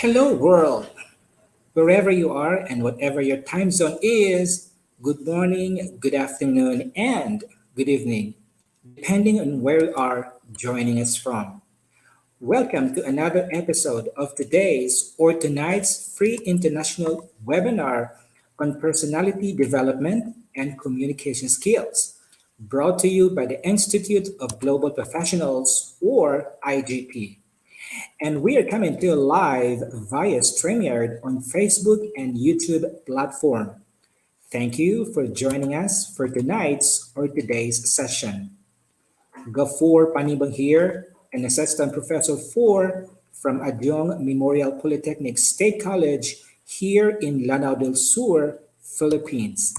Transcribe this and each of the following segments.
Hello, world. Wherever you are and whatever your time zone is, good morning, good afternoon, and good evening, depending on where you are joining us from. Welcome to another episode of today's or tonight's free international webinar on personality development and communication skills, brought to you by the Institute of Global Professionals or IGP. And we are coming to you live via StreamYard on Facebook and YouTube platform. Thank you for joining us for tonight's or today's session. Gafor Panibang here, an assistant professor from Adyong Memorial Polytechnic State College here in Lanao del Sur, Philippines.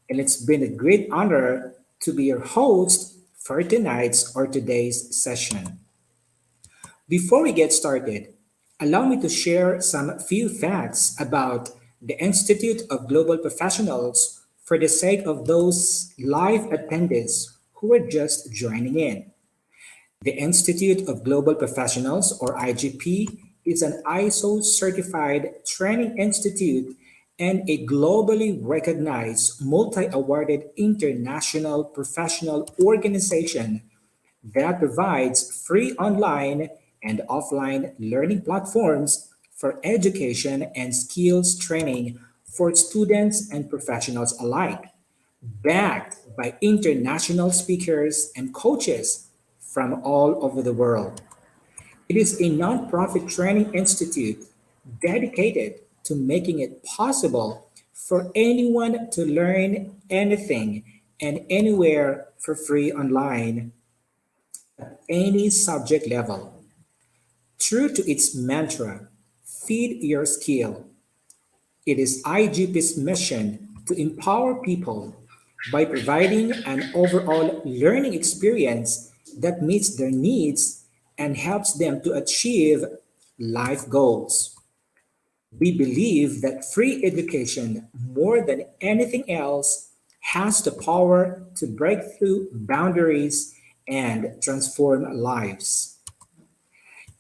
And it's been a great honor to be your host for tonight's or today's session. Before we get started, allow me to share some few facts about the Institute of Global Professionals for the sake of those live attendees who are just joining in. The Institute of Global Professionals, or IGP, is an ISO certified training institute and a globally recognized multi awarded international professional organization that provides free online and offline learning platforms for education and skills training for students and professionals alike, backed by international speakers and coaches from all over the world. It is a nonprofit training institute dedicated to making it possible for anyone to learn anything and anywhere for free online at any subject level. True to its mantra, feed your skill, it is IGP's mission to empower people by providing an overall learning experience that meets their needs and helps them to achieve life goals. We believe that free education, more than anything else, has the power to break through boundaries and transform lives.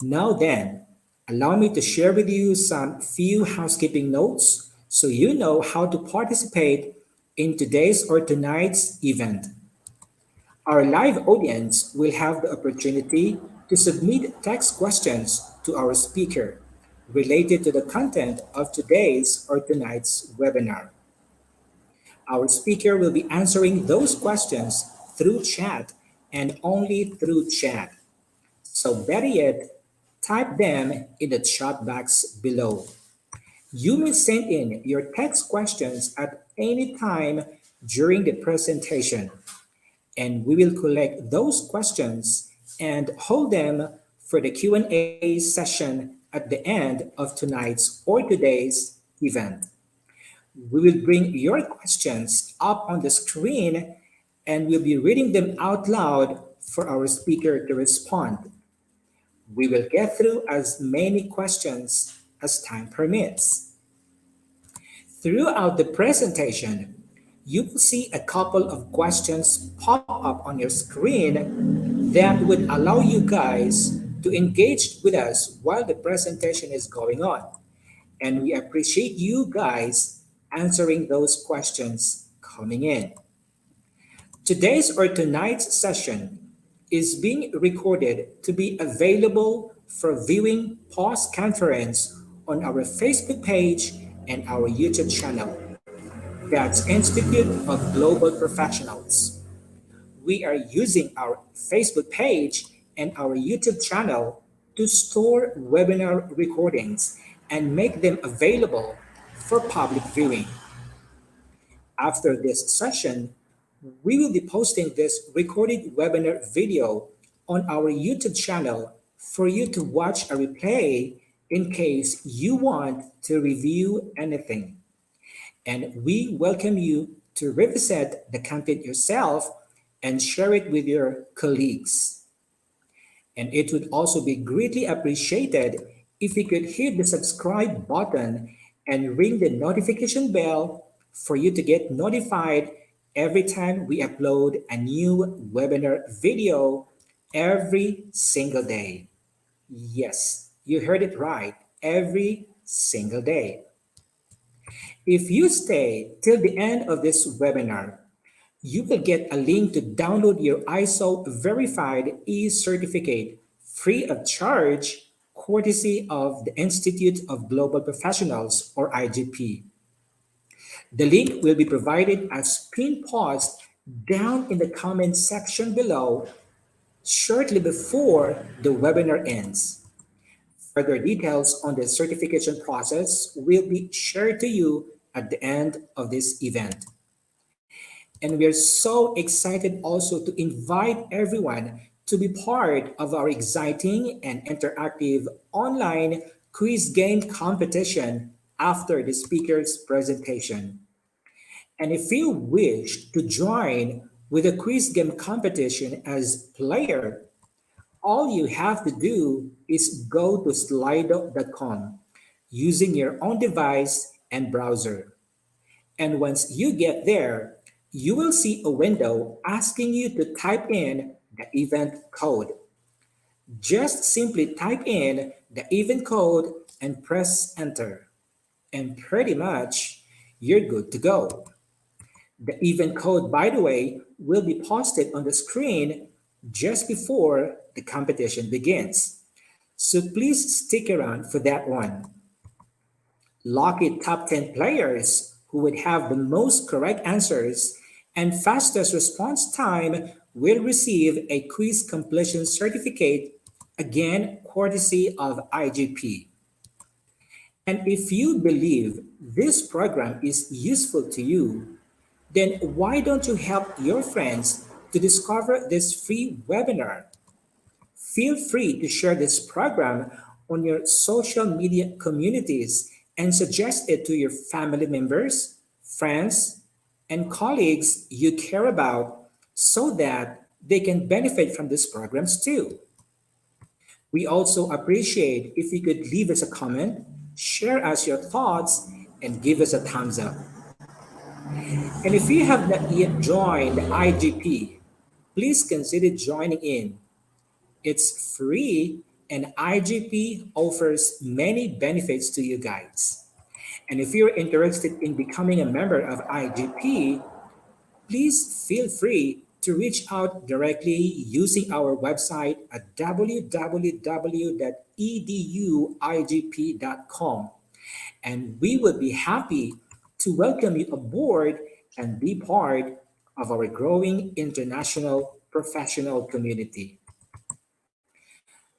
Now then, allow me to share with you some few housekeeping notes so you know how to participate in today's or tonight's event. Our live audience will have the opportunity to submit text questions to our speaker related to the content of today's or tonight's webinar. Our speaker will be answering those questions through chat and only through chat. So better yet, type them in the chat box below. You may send in your text questions at any time during the presentation, and we will collect those questions and hold them for the Q&A session at the end of tonight's or today's event. We will bring your questions up on the screen and we'll be reading them out loud for our speaker to respond. We will get through as many questions as time permits. Throughout the presentation, you will see a couple of questions pop up on your screen that would allow you guys to engage with us while the presentation is going on. And we appreciate you guys answering those questions coming in. Today's or tonight's session is being recorded to be available for viewing post-conference on our Facebook page and our YouTube channel. That's Institute of Global Professionals. We are using our Facebook page and our YouTube channel to store webinar recordings and make them available for public viewing. After this session, we will be posting this recorded webinar video on our YouTube channel for you to watch a replay in case you want to review anything. And we welcome you to revisit the content yourself and share it with your colleagues. And it would also be greatly appreciated if you could hit the subscribe button and ring the notification bell for you to get notified every time we upload a new webinar video every single day. Yes, you heard it right, every single day. If you stay till the end of this webinar, you will get a link to download your ISO verified e-certificate free of charge, courtesy of the Institute of Global Professionals or IGP. The link will be provided as pinned post down in the comment section below shortly before the webinar ends. Further details on the certification process will be shared to you at the end of this event. And we are so excited also to invite everyone to be part of our exciting and interactive online quiz game competition after the speaker's presentation. And if you wish to join with the quiz game competition as player, all you have to do is go to slido.com using your own device and browser. And once you get there, you will see a window asking you to type in the event code. Just simply type in the event code and press enter. And pretty much you're good to go. The event code, by the way, will be posted on the screen just before the competition begins. So please stick around for that one. Lucky top 10 players who would have the most correct answers and fastest response time will receive a quiz completion certificate, again, courtesy of IGP. And if you believe this program is useful to you, then why don't you help your friends to discover this free webinar? Feel free to share this program on your social media communities and suggest it to your family members, friends, and colleagues you care about so that they can benefit from these programs too. We also appreciate if you could leave us a comment, share us your thoughts, and give us a thumbs up. And if you have not yet joined the IGP, please consider joining in. It's free and IGP offers many benefits to you guys. And if you're interested in becoming a member of IGP, please feel free to reach out directly using our website at www.eduigp.com. And we would be happy to welcome you aboard and be part of our growing international professional community.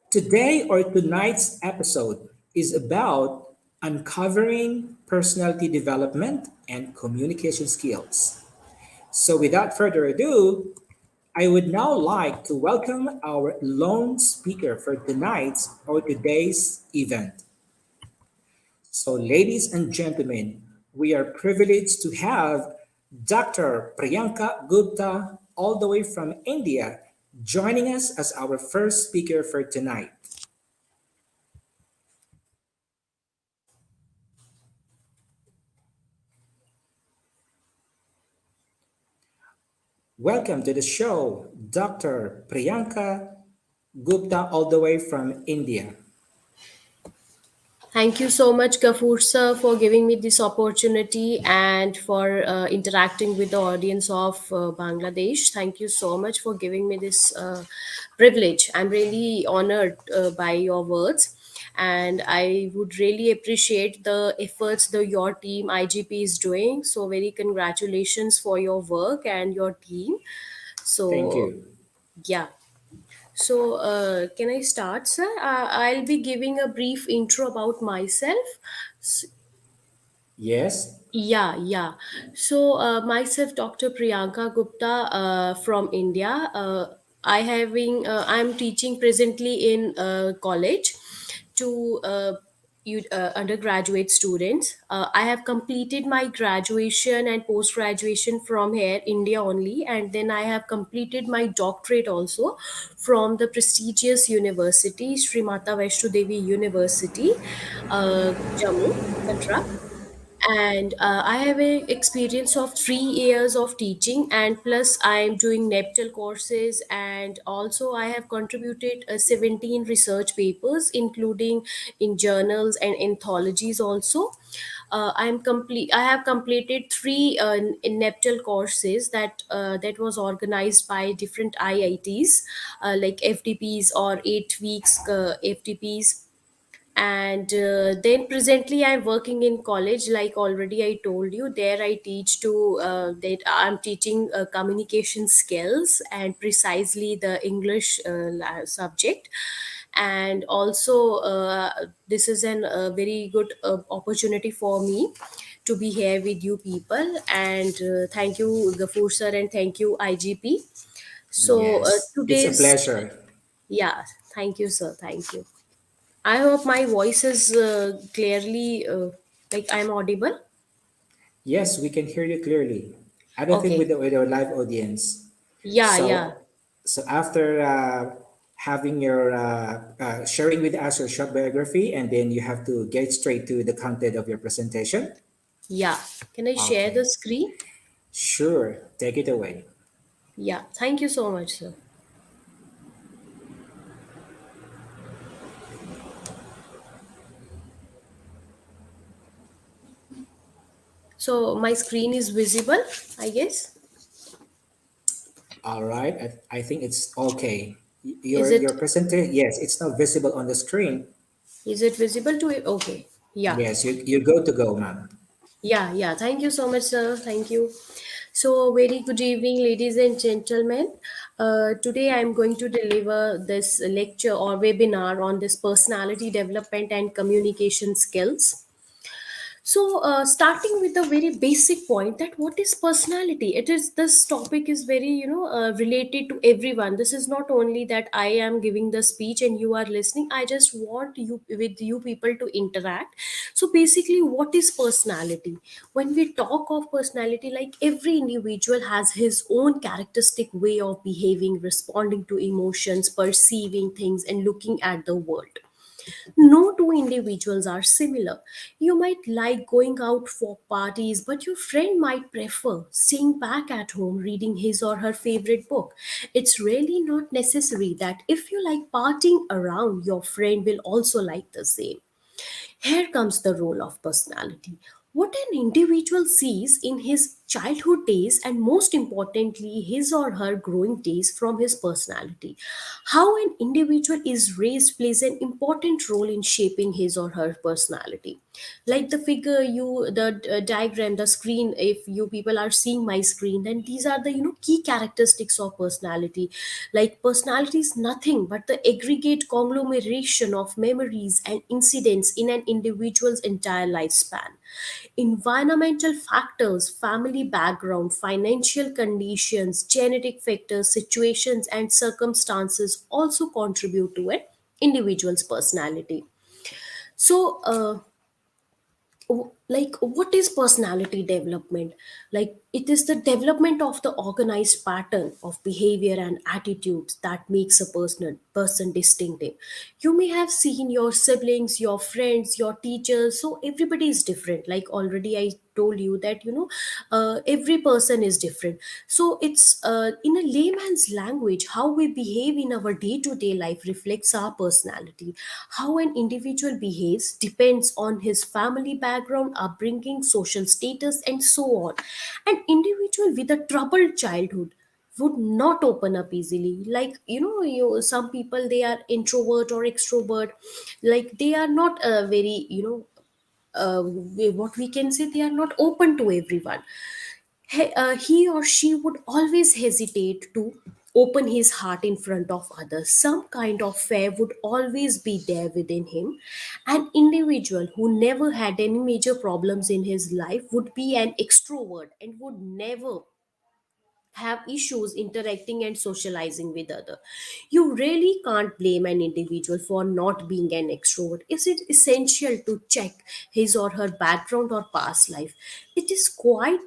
Today or tonight's episode is about uncovering personality development and communication skills. So, without further ado, I would now like to welcome our lone speaker for tonight's or today's event. So, ladies and gentlemen, we are privileged to have Dr. Priyanka Gupta, all the way from India, joining us as our first speaker for tonight. Welcome to the show, Dr. Priyanka Gupta, all the way from India. Thank you so much, Kafoor sir, for giving me this opportunity and for interacting with the audience of Bangladesh. Thank you so much for giving me this privilege. I'm really honored by your words, and I would really appreciate the efforts that your team IGP is doing. So, very congratulations for your work and your team. Thank So, you. yeah. So, can I start, sir? I'll be giving a brief intro about myself. Yes, Yeah. So, myself, Dr. Priyanka Gupta, from India. I'm teaching presently in college to undergraduate students. I have completed my graduation and post graduation from here, India only, and then I have completed my doctorate also from the prestigious university, Sri Mata Vaishno Devi University, Jammu, Katra, And I have a experience of 3 years of teaching, and plus I am doing neptal courses, and also I have contributed 17 research papers, including in journals and anthologies also. I have completed three neptal courses that was organized by different IITs, like FTPs or 8 weeks FTPs. And then presently I'm working in college, like already I told you. There I teach to that I'm teaching communication skills, and precisely the English subject. And also this is a very good opportunity for me to be here with you people. And thank you Gafur sir, and thank you IGP. So Yes, it's a today's, pleasure. yeah, thank you sir, thank you. I hope my voice is clearly, like I'm audible. Yes, we can hear you clearly. I don't think Okay. with our live audience. Yeah, yeah, So, so after having your sharing with us your short biography, and then you have to get straight to the content of your presentation. yeah. Can I share the Okay, screen? sure. Take it away. Yeah. Thank you so much, sir. So my screen is visible, I guess. All right. I think it's okay. Is Your it presentation, yes, it's now visible on the screen. is it visible to it? Okay. Yeah. Yes, you're good to go, ma'am. Yeah, yeah. Thank you so much, sir. Thank you. So, very good evening, ladies and gentlemen. Today, I'm going to deliver this lecture or webinar on this personality development and communication skills. So, starting with the very basic point, that what is personality? It is, this topic is very related to everyone. This is not only that I am giving the speech and you are listening. I just want you, with you people, to interact. So basically, what is personality? When we talk of personality, like every individual has his own characteristic way of behaving, responding to emotions, perceiving things, and looking at the world. No two individuals are similar. You might like going out for parties, but your friend might prefer staying back at home reading his or her favorite book. It's really not necessary that if you like partying around, your friend will also like the same. Here comes the role of personality. What an individual sees in his childhood days, and most importantly, his or her growing days, from his personality. How an individual is raised plays an important role in shaping his or her personality. Like the figure, the diagram, the screen, if you people are seeing my screen, then these are the key characteristics of personality. Like personality is nothing but the aggregate conglomeration of memories and incidents in an individual's entire lifespan. Environmental factors, family background, financial conditions, genetic factors, situations, and circumstances also contribute to an individual's personality. So, like what is personality development? Like it is the development of the organized pattern of behavior and attitudes that makes a person distinctive. You may have seen your siblings, your friends, your teachers, so everybody is different. Like already I told you that every person is different. So it's in a layman's language, how we behave in our day-to-day life reflects our personality. How an individual behaves depends on his family background, upbringing, social status, and so on. An individual with a troubled childhood would not open up easily. Like some people, they are introvert or extrovert. Like they are not very what we can say, they are not open to everyone. He or she would always hesitate to open his heart in front of others. Some kind of fear would always be there within him. An individual who never had any major problems in his life would be an extrovert and would never have issues interacting and socializing with other. You really can't blame an individual for not being an extrovert. Is it essential to check his or her background or past life? It is quite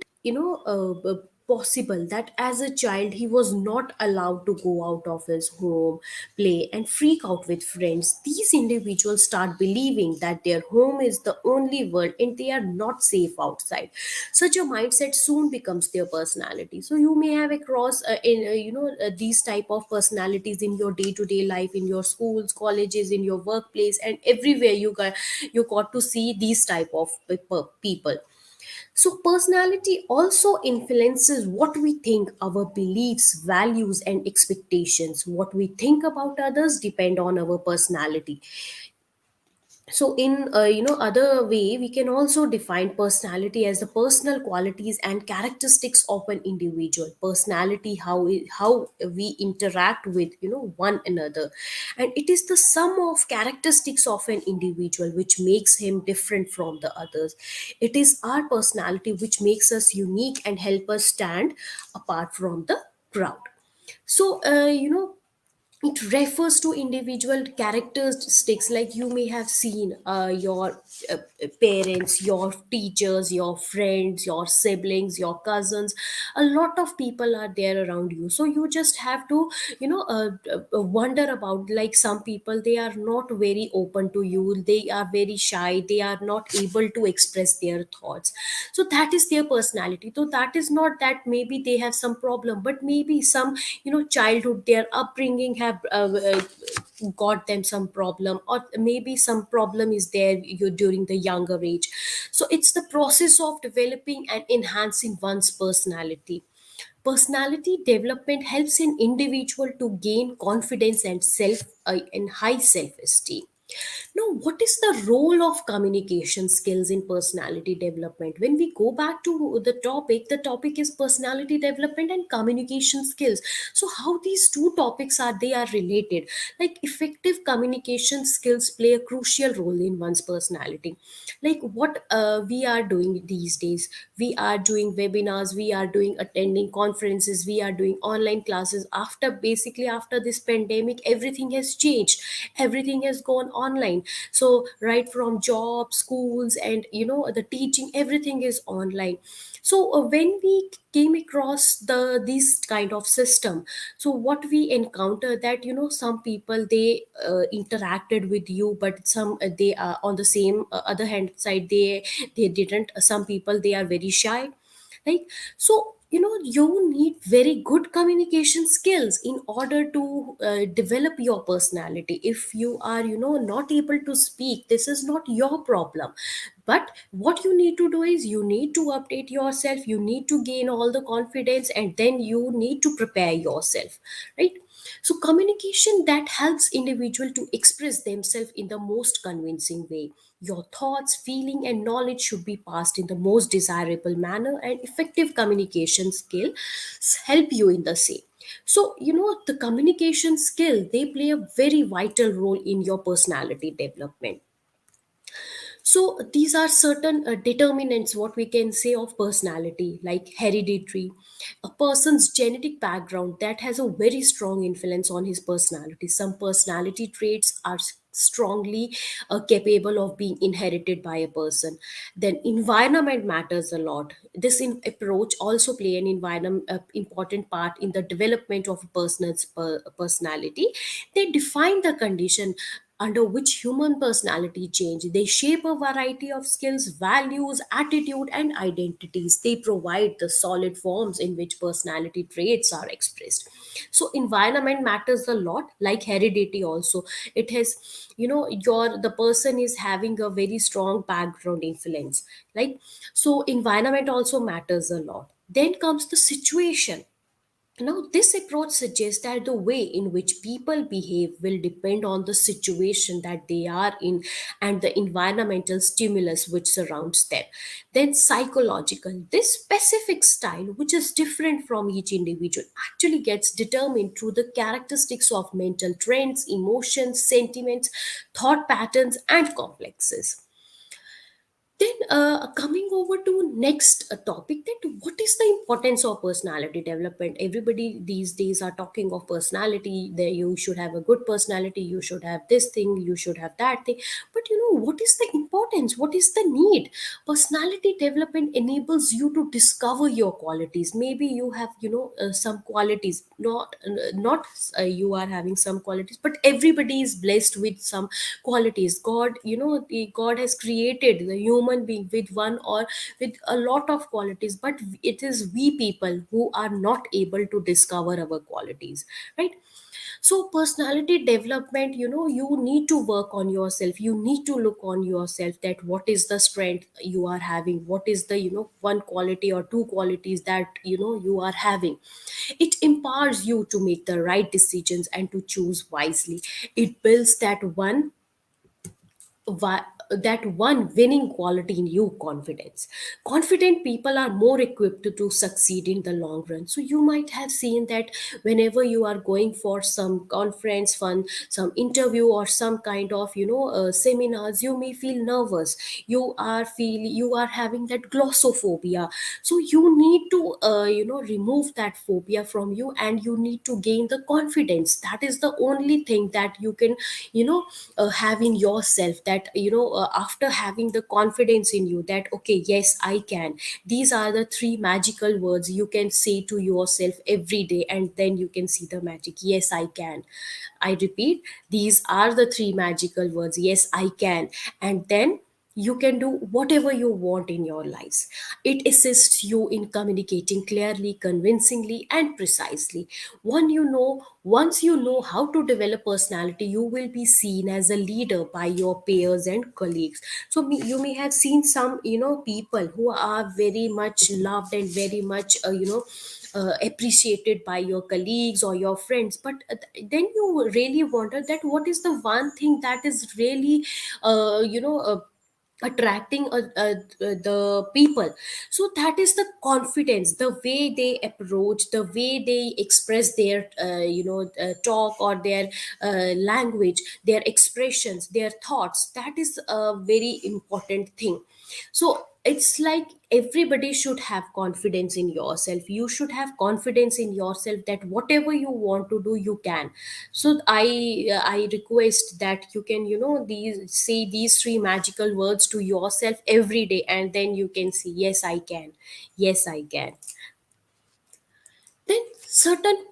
possible that as a child he was not allowed to go out of his home, play, and freak out with friends, these individuals start believing that their home is the only world and they are not safe outside. Such a mindset soon becomes their personality. So you may have across in these type of personalities in your day to day life, in your schools, colleges, in your workplace, and everywhere you got to see these type of people. So, personality also influences what we think, our beliefs, values, and expectations. What we think about others depend on our personality. So in other way, we can also define personality as the personal qualities and characteristics of an individual. Personality, how we interact with one another, and it is the sum of characteristics of an individual which makes him different from the others. It is our personality which makes us unique and help us stand apart from the crowd. So it refers to individual characteristics, like you may have seen your parents, your teachers, your friends, your siblings, your cousins. A lot of people are there around you, so you just have to wonder about, like, some people, they are not very open to you, they are very shy, they are not able to express their thoughts. So that is their personality. So that is not that maybe they have some problem, but maybe some childhood, their upbringing have got them some problem, or maybe some problem is there during the younger age. So it's the process of developing and enhancing one's personality. Personality development helps an individual to gain confidence and high self esteem. Now, what is the role of communication skills in personality development? When we go back to the topic is personality development and communication skills. So, how these two topics are related? Like, effective communication skills play a crucial role in one's personality. Like what we are doing these days, we are doing webinars, we are doing attending conferences, we are doing online classes. After this pandemic, everything has changed, everything has gone online. So right from job, schools, and the teaching, everything is online. So when we came across this kind of system, so what we encounter that some people, they interacted with you, but some they are on the same other hand side, they didn't. Some people, they are very shy, right? So you need very good communication skills in order to develop your personality. If you are not able to speak, this is not your problem, but what you need to do is you need to update yourself, you need to gain all the confidence, and then you need to prepare yourself, right? So communication that helps individual to express themselves in the most convincing way. Your thoughts, feeling, and knowledge should be passed in the most desirable manner, and effective communication skills help you in the same. So the communication skill, they play a very vital role in your personality development. So these are certain determinants, what we can say, of personality, like hereditary. A person's genetic background that has a very strong influence on his personality. Some personality traits are strongly capable of being inherited by a person. Then environment matters a lot. This approach also play an environment important part in the development of a person's personality. They define the condition under which human personality change. They shape a variety of skills, values, attitude, and identities. They provide the solid forms in which personality traits are expressed. So environment matters a lot, like heredity also. It has, the person is having a very strong background influence, like. So environment also matters a lot. Then comes the situation. Now, this approach suggests that the way in which people behave will depend on the situation that they are in and the environmental stimulus which surrounds them. Then, psychological. This specific style, which is different from each individual, actually gets determined through the characteristics of mental trends, emotions, sentiments, thought patterns, and complexes. Then coming over to next topic, that what is the importance of personality development? Everybody these days are talking of personality, that you should have a good personality, you should have this thing, you should have that thing. But what is the importance, what is the need? Personality development enables you to discover your qualities. Maybe you have some qualities, not you are having some qualities, but everybody is blessed with some qualities. God, God has created the human being with one or with a lot of qualities, but it is we people who are not able to discover our qualities, right? So personality development, you need to work on yourself, you need to look on yourself, that what is the strength you are having, what is the one quality or two qualities that you are having. It empowers you to make the right decisions and to choose wisely. It builds that one winning quality in you, confidence. Confident people are more equipped to succeed in the long run. So you might have seen that whenever you are going for some conference fun, some interview, or some kind of seminars, you may feel nervous, you are having that glossophobia. So you need to remove that phobia from you, and you need to gain the confidence. That is the only thing that you can have in yourself, that after having the confidence in you, that okay, yes, I can. These are the three magical words you can say to yourself every day, and then you can see the magic. Yes, I can. I repeat, these are the three magical words. Yes, I can. And then you can do whatever you want in your lives. It assists you in communicating clearly, convincingly, and precisely. Once you know how to develop personality, you will be seen as a leader by your peers and colleagues. So you may have seen some people who are very much loved and very much appreciated by your colleagues or your friends, but then you really wonder that what is the one thing that is really attracting the people. So that is the confidence, the way they approach, the way they express their talk, or their language, their expressions, their thoughts. That is a very important thing. So it's like everybody should have confidence in yourself. You should have confidence in yourself that whatever you want to do, you can. So I request that you can these say these three magical words to yourself every day, and then you can say, yes, I can. Yes, I can. Then certain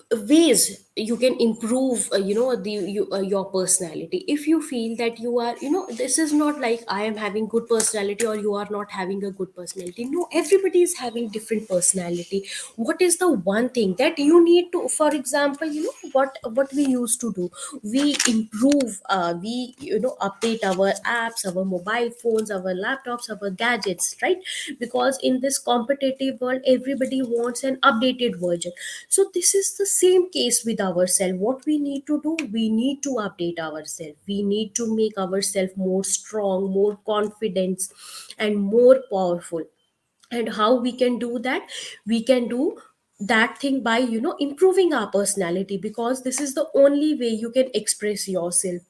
ways you can improve your personality. If you feel that you are this is not like I am having good personality or you are not having a good personality. No, everybody is having different personality. What is the one thing that you need to, for example, what we used to do, we improve, we update our apps, our mobile phones, our laptops, our gadgets, right? Because in this competitive world, everybody wants an updated version. So this is the same case with ourselves. What we need to do, we need to update ourselves, we need to make ourselves more strong, more confident, and more powerful. And how we can do that? We can do that thing by improving our personality, because this is the only way you can express yourself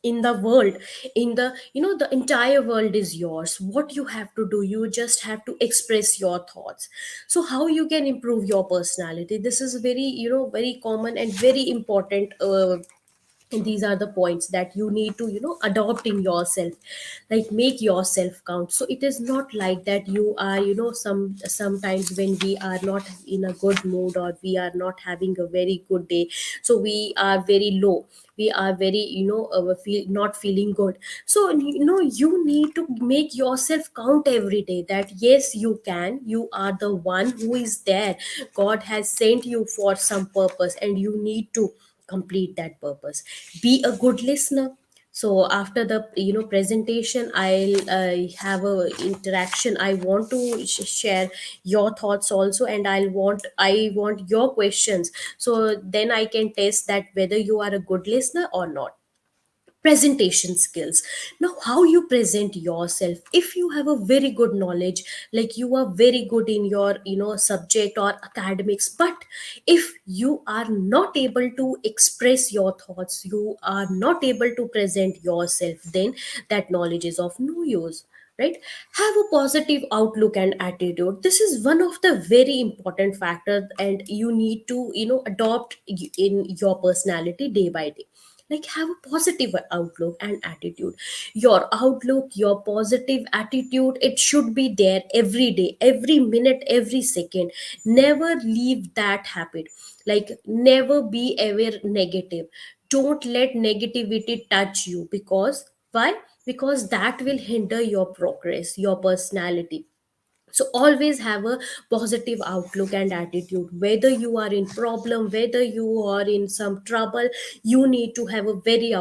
in the world. In the the entire world is yours. What you have to do, you just have to express your thoughts. So how you can improve your personality? This is very very common and very important, and these are the points that you need to adopt in yourself, like make yourself count. So it is not like that you are sometimes when we are not in a good mood, or we are not having a very good day, so we are very low, we are very feel not feeling good. So you need to make yourself count every day, that yes, you can, you are the one who is there. God has sent you for some purpose, and you need to complete that purpose. Be a good listener. So after the presentation, I'll have a interaction. I want to share your thoughts also, and I want your questions, so then I can test that whether you are a good listener or not. Presentation skills. Now, how you present yourself. If you have a very good knowledge, like you are very good in your subject or academics, but if you are not able to express your thoughts, you are not able to present yourself, then that knowledge is of no use, right? Have a positive outlook and attitude. This is one of the very important factors, and you need to adopt in your personality day by day. Like, have a positive outlook and attitude. Your outlook, your positive attitude, it should be there every day, every minute, every second. Never leave that habit. Like, never be ever negative. Don't let negativity touch you. Because why? Because that will hinder your progress, your personality. So always have a positive outlook and attitude. Whether you are in problem, whether you are in some trouble, you need to have a very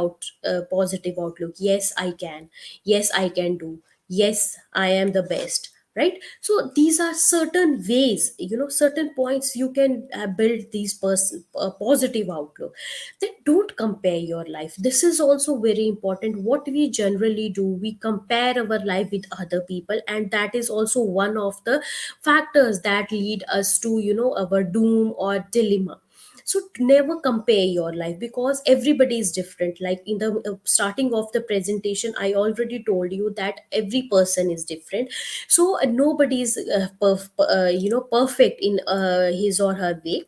positive outlook. Yes, I can. Yes, I can do. Yes, I am the best, right? So these are certain ways, certain points you can build these positive outlook. Then don't compare your life. This is also very important. What we generally do, we compare our life with other people, and that is also one of the factors that lead us to our doom or dilemma. So never compare your life, because everybody is different. Like, in the starting of the presentation, I already told you that every person is different. So nobody is perfect in his or her way.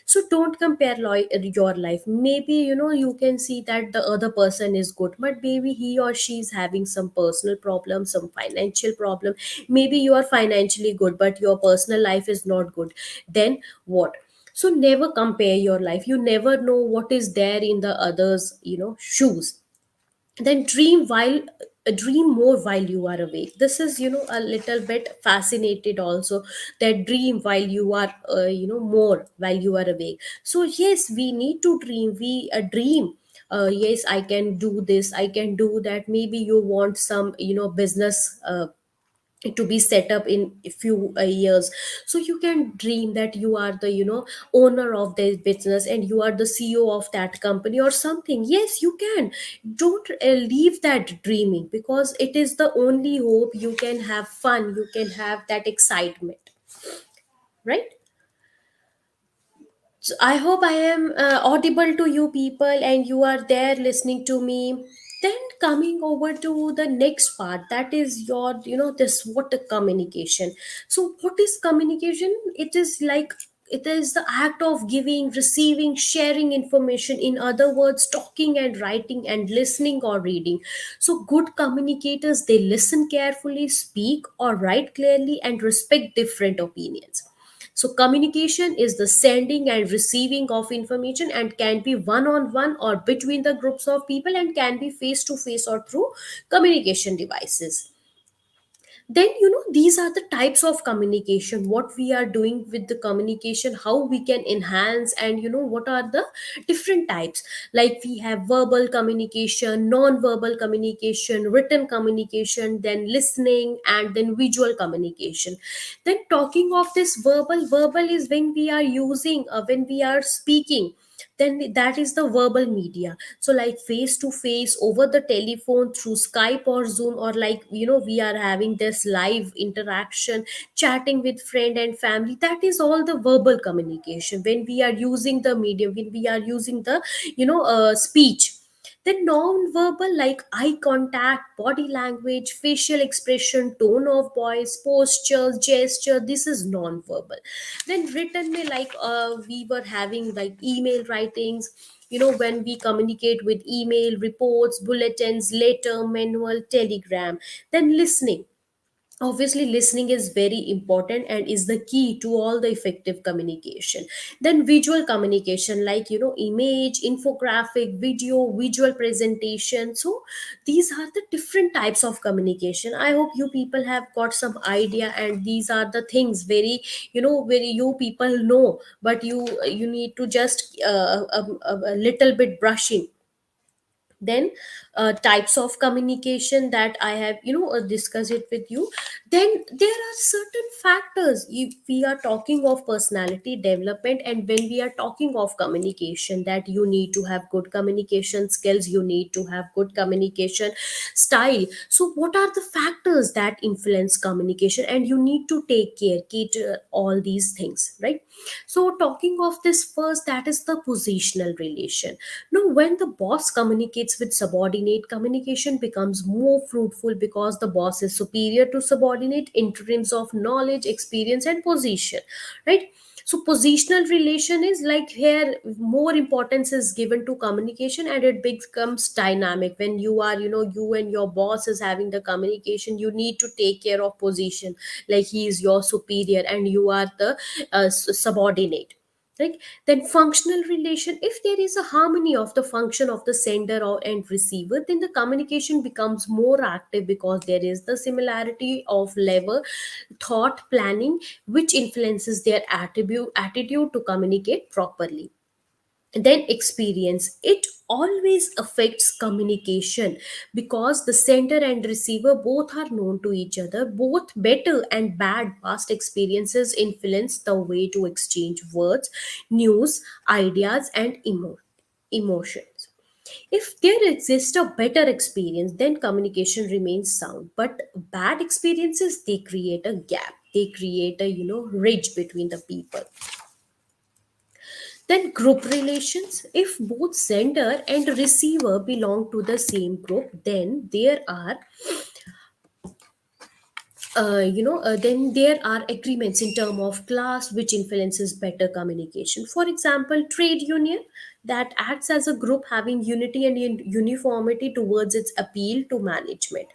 So don't compare your life. Maybe you can see that the other person is good, but maybe he or she is having some personal problem, some financial problem. Maybe you are financially good, but your personal life is not good. Then what? So never compare your life. You never know what is there in the others shoes. Then dream more while you are awake. This is a little bit fascinated also, that dream while you are more while you are awake. So yes, we need to dream. We dream, yes, I can do this, I can do that. Maybe you want some business to be set up in a few years. So you can dream that you are the owner of this business, and you are the CEO of that company or something. Yes, you can. Don't leave that dreaming, because it is the only hope. You can have fun, you can have that excitement, right? So I hope I am audible to you people, and you are there listening to me. Then coming over to the next part, that is your, this what the communication. So what is communication? It is like, it is the act of giving, receiving, sharing information. In other words, talking and writing and listening or reading. So good communicators, they listen carefully, speak or write clearly, and respect different opinions. So, communication is the sending and receiving of information, and can be one on one or between the groups of people, and can be face to face or through communication devices. Then these are the types of communication, what we are doing with the communication, how we can enhance, and what are the different types. Like, we have verbal communication, non-verbal communication, written communication, then listening, and then visual communication. Then talking of this verbal is when we are using, when we are speaking, then that is the verbal media. So like face to face, over the telephone, through Skype or Zoom, or like we are having this live interaction, chatting with friend and family. That is all the verbal communication, when we are using the medium, when we are using the speech. Then non-verbal, like eye contact, body language, facial expression, tone of voice, posture, gesture, this is non-verbal. Then written may, like we were having like email writings, when we communicate with email, reports, bulletins, letter, manual, telegram. Then listening, obviously listening is very important and is the key to all the effective communication. Then visual communication, like image, infographic, video, visual presentation. So these are the different types of communication. I hope you people have got some idea, and these are the things very very you people know, but you need to just a little bit brushing. Then types of communication that I have discussed it with you. Then there are certain factors, if we are talking of personality development, and when we are talking of communication, that you need to have good communication skills, you need to have good communication style. So what are the factors that influence communication, and you need to take care, cater all these things, right? So talking of this first, that is the positional relation. Now, when the boss communicates with subordinate subordinate, communication becomes more fruitful because the boss is superior to subordinate in terms of knowledge, experience, and position, right? So positional relation is like here more importance is given to communication, and it becomes dynamic when you are, you and your boss is having the communication. You need to take care of position, like he is your superior and you are the subordinate. Like, then functional relation, if there is a harmony of the function of the sender or and receiver, then the communication becomes more active because there is the similarity of level thought planning, which influences their attitude to communicate properly. Then experience, it always affects communication because the sender and receiver both are known to each other. Both better and bad past experiences influence the way to exchange words, news, ideas, and emotions. If there exists a better experience, then communication remains sound. But bad experiences, they create a gap. They create a ridge between the people. Then group relations. If both sender and receiver belong to the same group, then there are then there are agreements in term of class which influences better communication. For example, trade union that acts as a group having unity and uniformity towards its appeal to management.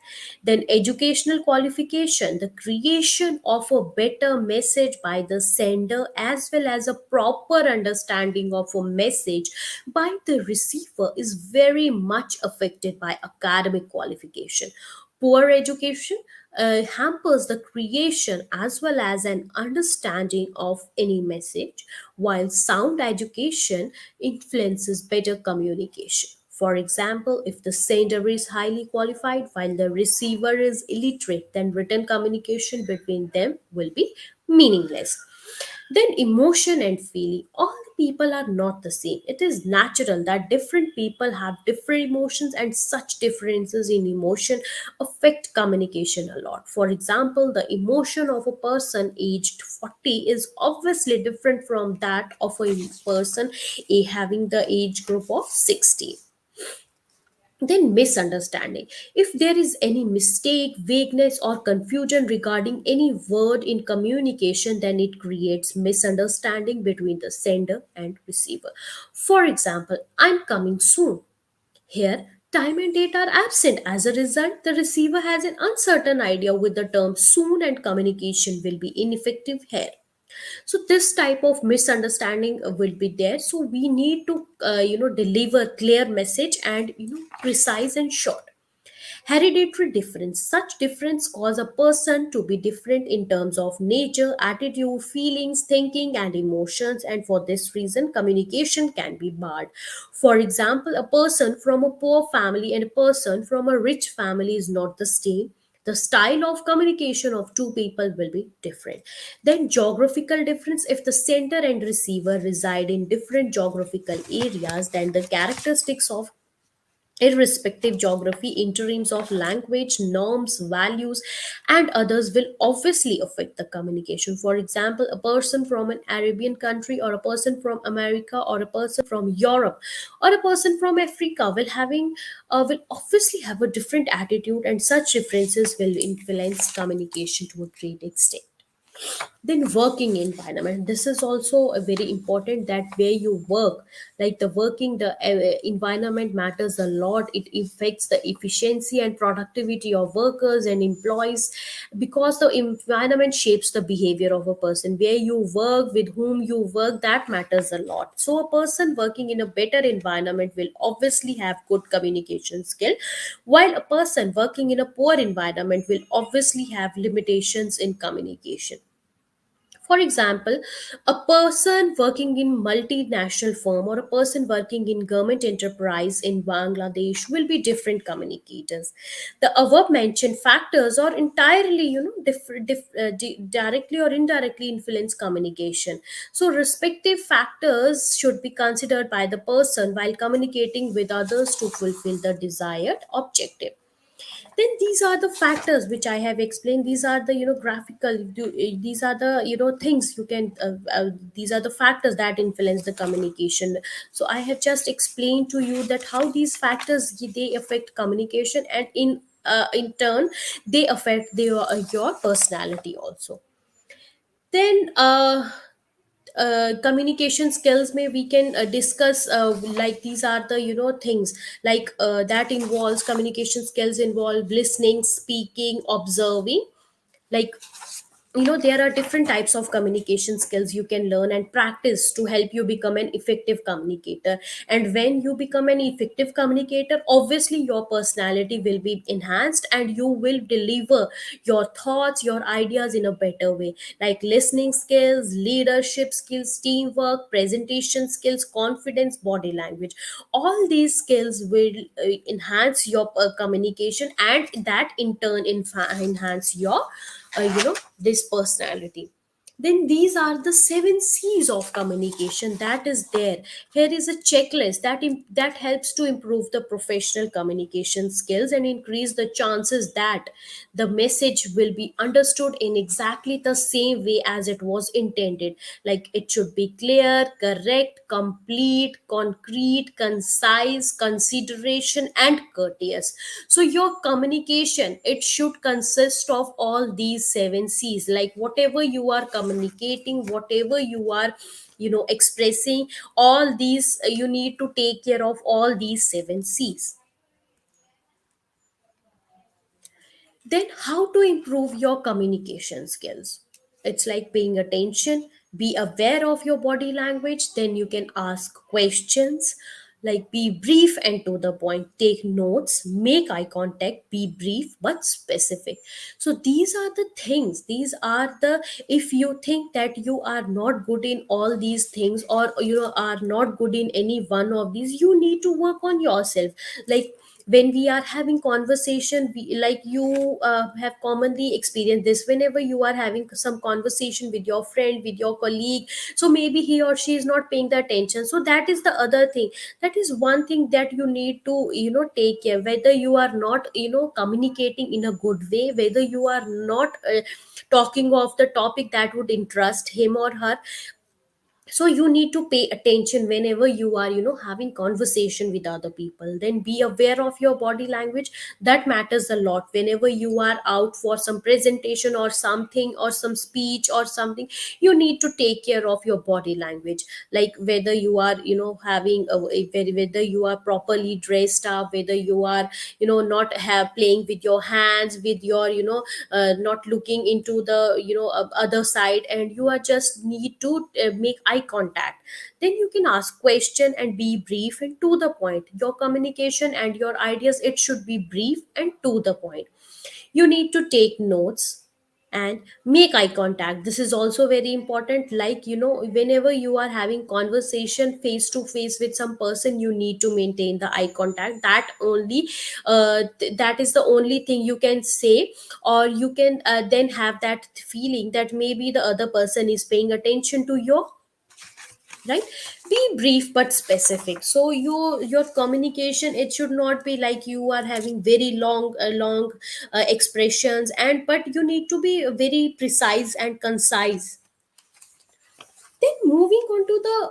Then educational qualification, the creation of a better message by the sender as well as a proper understanding of a message by the receiver is very much affected by academic qualification. Poor education hampers the creation as well as an understanding of any message, while sound education influences better communication. For example, if the sender is highly qualified while the receiver is illiterate, then written communication between them will be meaningless. Then emotion and feeling, all people are not the same. It is natural that different people have different emotions, and such differences in emotion affect communication a lot. For example, the emotion of a person aged 40 is obviously different from that of a person having the age group of 60. Then misunderstanding, if there is any mistake, vagueness, or confusion regarding any word in communication, then it creates misunderstanding between the sender and receiver. For example, I'm coming soon. Here, time and date are absent. As a result, the receiver has an uncertain idea with the term soon, and communication will be ineffective here. So this type of misunderstanding will be there. So we need to deliver clear message and precise and short. Hereditary difference, such difference cause a person to be different in terms of nature, attitude, feelings, thinking, and emotions, and for this reason communication can be barred. For example, a person from a poor family and a person from a rich family is not the same. The style of communication of two people will be different. Then geographical difference, if the sender and receiver reside in different geographical areas, then the characteristics of irrespective geography in terms of language, norms, values, and others will obviously affect the communication. For example, a person from an Arabian country, or a person from America, or a person from Europe, or a person from Africa will obviously have a different attitude, and such differences will influence communication to a great extent. Then working environment, this is also a very important, that where you work, like the working the environment matters a lot. It affects the efficiency and productivity of workers and employees, because the environment shapes the behavior of a person. Where you work, with whom you work, that matters a lot. So a person working in a better environment will obviously have good communication skill, while a person working in a poor environment will obviously have limitations in communication. For example, a person working in multinational firm or a person working in government enterprise in Bangladesh will be different communicators. The above mentioned factors are entirely, directly or indirectly influence communication. So respective factors should be considered by the person while communicating with others to fulfill the desired objective. Then these are the factors which I have explained. These are the graphical these are the things you can these are the factors that influence the communication. So I have just explained to you that how these factors they affect communication, and in turn they affect your personality also. Then communication skills may we can discuss, like these are the things like that involves communication skills involve listening, speaking, observing. Like, there are different types of communication skills you can learn and practice to help you become an effective communicator. And when you become an effective communicator, obviously your personality will be enhanced and you will deliver your thoughts, your ideas in a better way. Like listening skills, leadership skills, teamwork, presentation skills, confidence, body language, all these skills will enhance your communication, and that in turn enhance your this personality. Then these are the 7 C's of communication that is there. Here is a checklist that helps to improve the professional communication skills and increase the chances that the message will be understood in exactly the same way as it was intended. Like it should be clear, correct, complete, concrete, concise, consideration, and courteous. So your communication, it should consist of all these 7 C's. Like whatever you are communicating, whatever you are expressing, all these you need to take care of all these 7 C's. Then how to improve your communication skills? It's like paying attention, be aware of your body language, then you can ask questions. Like be brief and to the point, take notes, make eye contact, be brief but specific. So these are the things, these are the, if you think that you are not good in all these things, or are not good in any one of these, you need to work on yourself. Like when we are having conversation, like you have commonly experienced this, whenever you are having some conversation with your friend, with your colleague, so maybe he or she is not paying the attention. So that is the other thing, that is one thing that you need to take care, whether you are not communicating in a good way, whether you are not talking of the topic that would interest him or her. So you need to pay attention whenever you are having conversation with other people. Then be aware of your body language, that matters a lot. Whenever you are out for some presentation or something, or some speech or something, you need to take care of your body language. Like whether you are having whether you are properly dressed up, whether you are not have playing with your hands, with your not looking into the other side, and you are just need to make eye contact. Then you can ask question and be brief and to the point. Your communication and your ideas, it should be brief and to the point. You need to take notes and make eye contact. This is also very important. Like whenever you are having conversation face to face with some person, you need to maintain the eye contact. That only that is the only thing you can say, or you can then have that feeling that maybe the other person is paying attention to your, right? Be brief but specific. So your communication, it should not be like you are having very long expressions, and but you need to be very precise and concise. Then moving on to the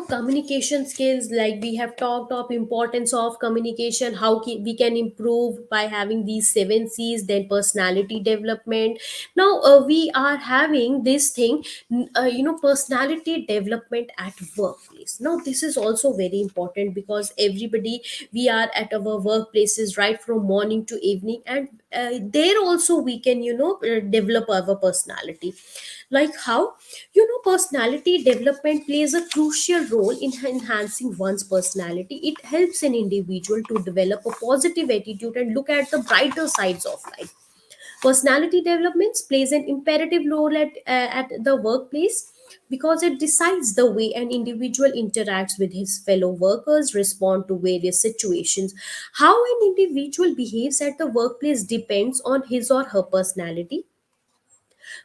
communication skills, like we have talked of importance of communication, how we can improve by having these 7 C's. Then personality development. Now we are having this thing, personality development at workplace. Now this is also very important, because everybody, we are at our workplaces right from morning to evening, and there also we can develop our personality. Like how, personality development plays a crucial role in enhancing one's personality. It helps an individual to develop a positive attitude and look at the brighter sides of life. Personality development plays an imperative role at the workplace, because it decides the way an individual interacts with his fellow workers, respond to various situations. How an individual behaves at the workplace depends on his or her personality.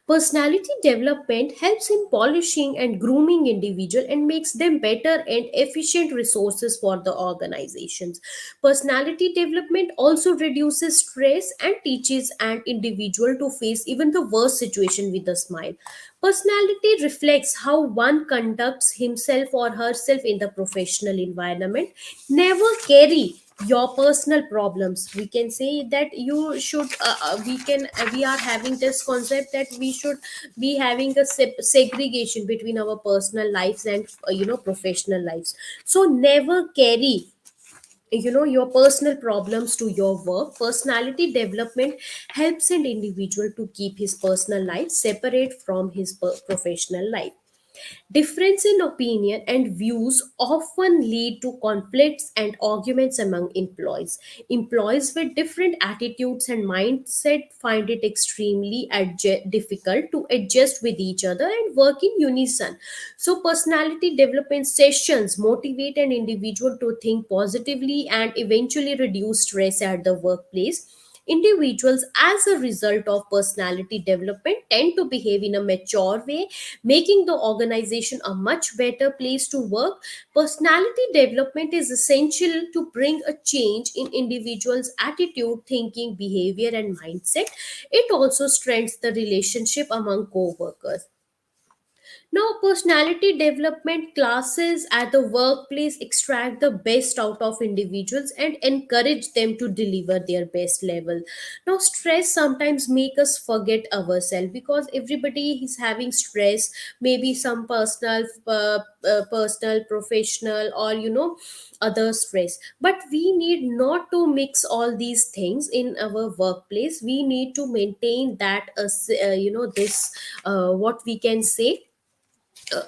Personality development helps in polishing and grooming individual and makes them better and efficient resources for the organizations. Personality development also reduces stress and teaches an individual to face even the worst situation with a smile. Personality reflects how one conducts himself or herself in the professional environment. Never carry your personal problems. We can say that you should we are having this concept that we should be having a segregation between our personal lives and professional lives. So never carry your personal problems to your work. Personality development helps an individual to keep his personal life separate from his professional life. Difference in opinion and views often lead to conflicts and arguments among employees. Employees with different attitudes and mindset find it extremely difficult to adjust with each other and work in unison. So, personality development sessions motivate an individual to think positively and eventually reduce stress at the workplace. Individuals, as a result of personality development, tend to behave in a mature way, making the organization a much better place to work. Personality development is essential to bring a change in individuals' attitude, thinking, behavior, and mindset. It also strengthens the relationship among co workers. Now, personality development classes at the workplace extract the best out of individuals and encourage them to deliver their best level. Now, stress sometimes make us forget ourselves because everybody is having stress, maybe some personal, professional, or other stress. But we need not to mix all these things in our workplace. We need to maintain that, this what we can say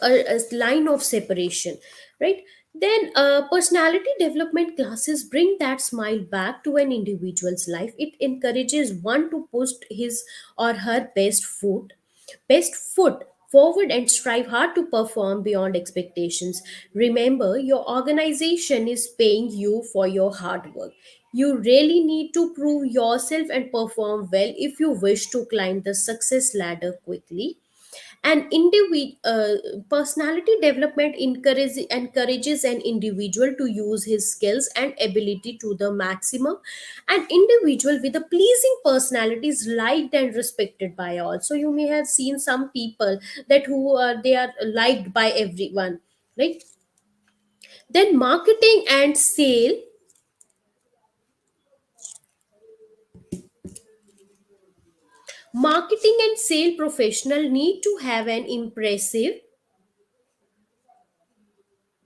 a line of separation, right? Then personality development classes bring that smile back to an individual's life. It encourages one to push his or her best foot forward and strive hard to perform beyond expectations. Remember, your organization is paying you for your hard work. You really need to prove yourself and perform well if you wish to climb the success ladder quickly. And personality development encourages an individual to use his skills and ability to the maximum. An individual with a pleasing personality is liked and respected by all. So you may have seen some people that who they are liked by everyone, right? Then marketing and sale professional need to have an impressive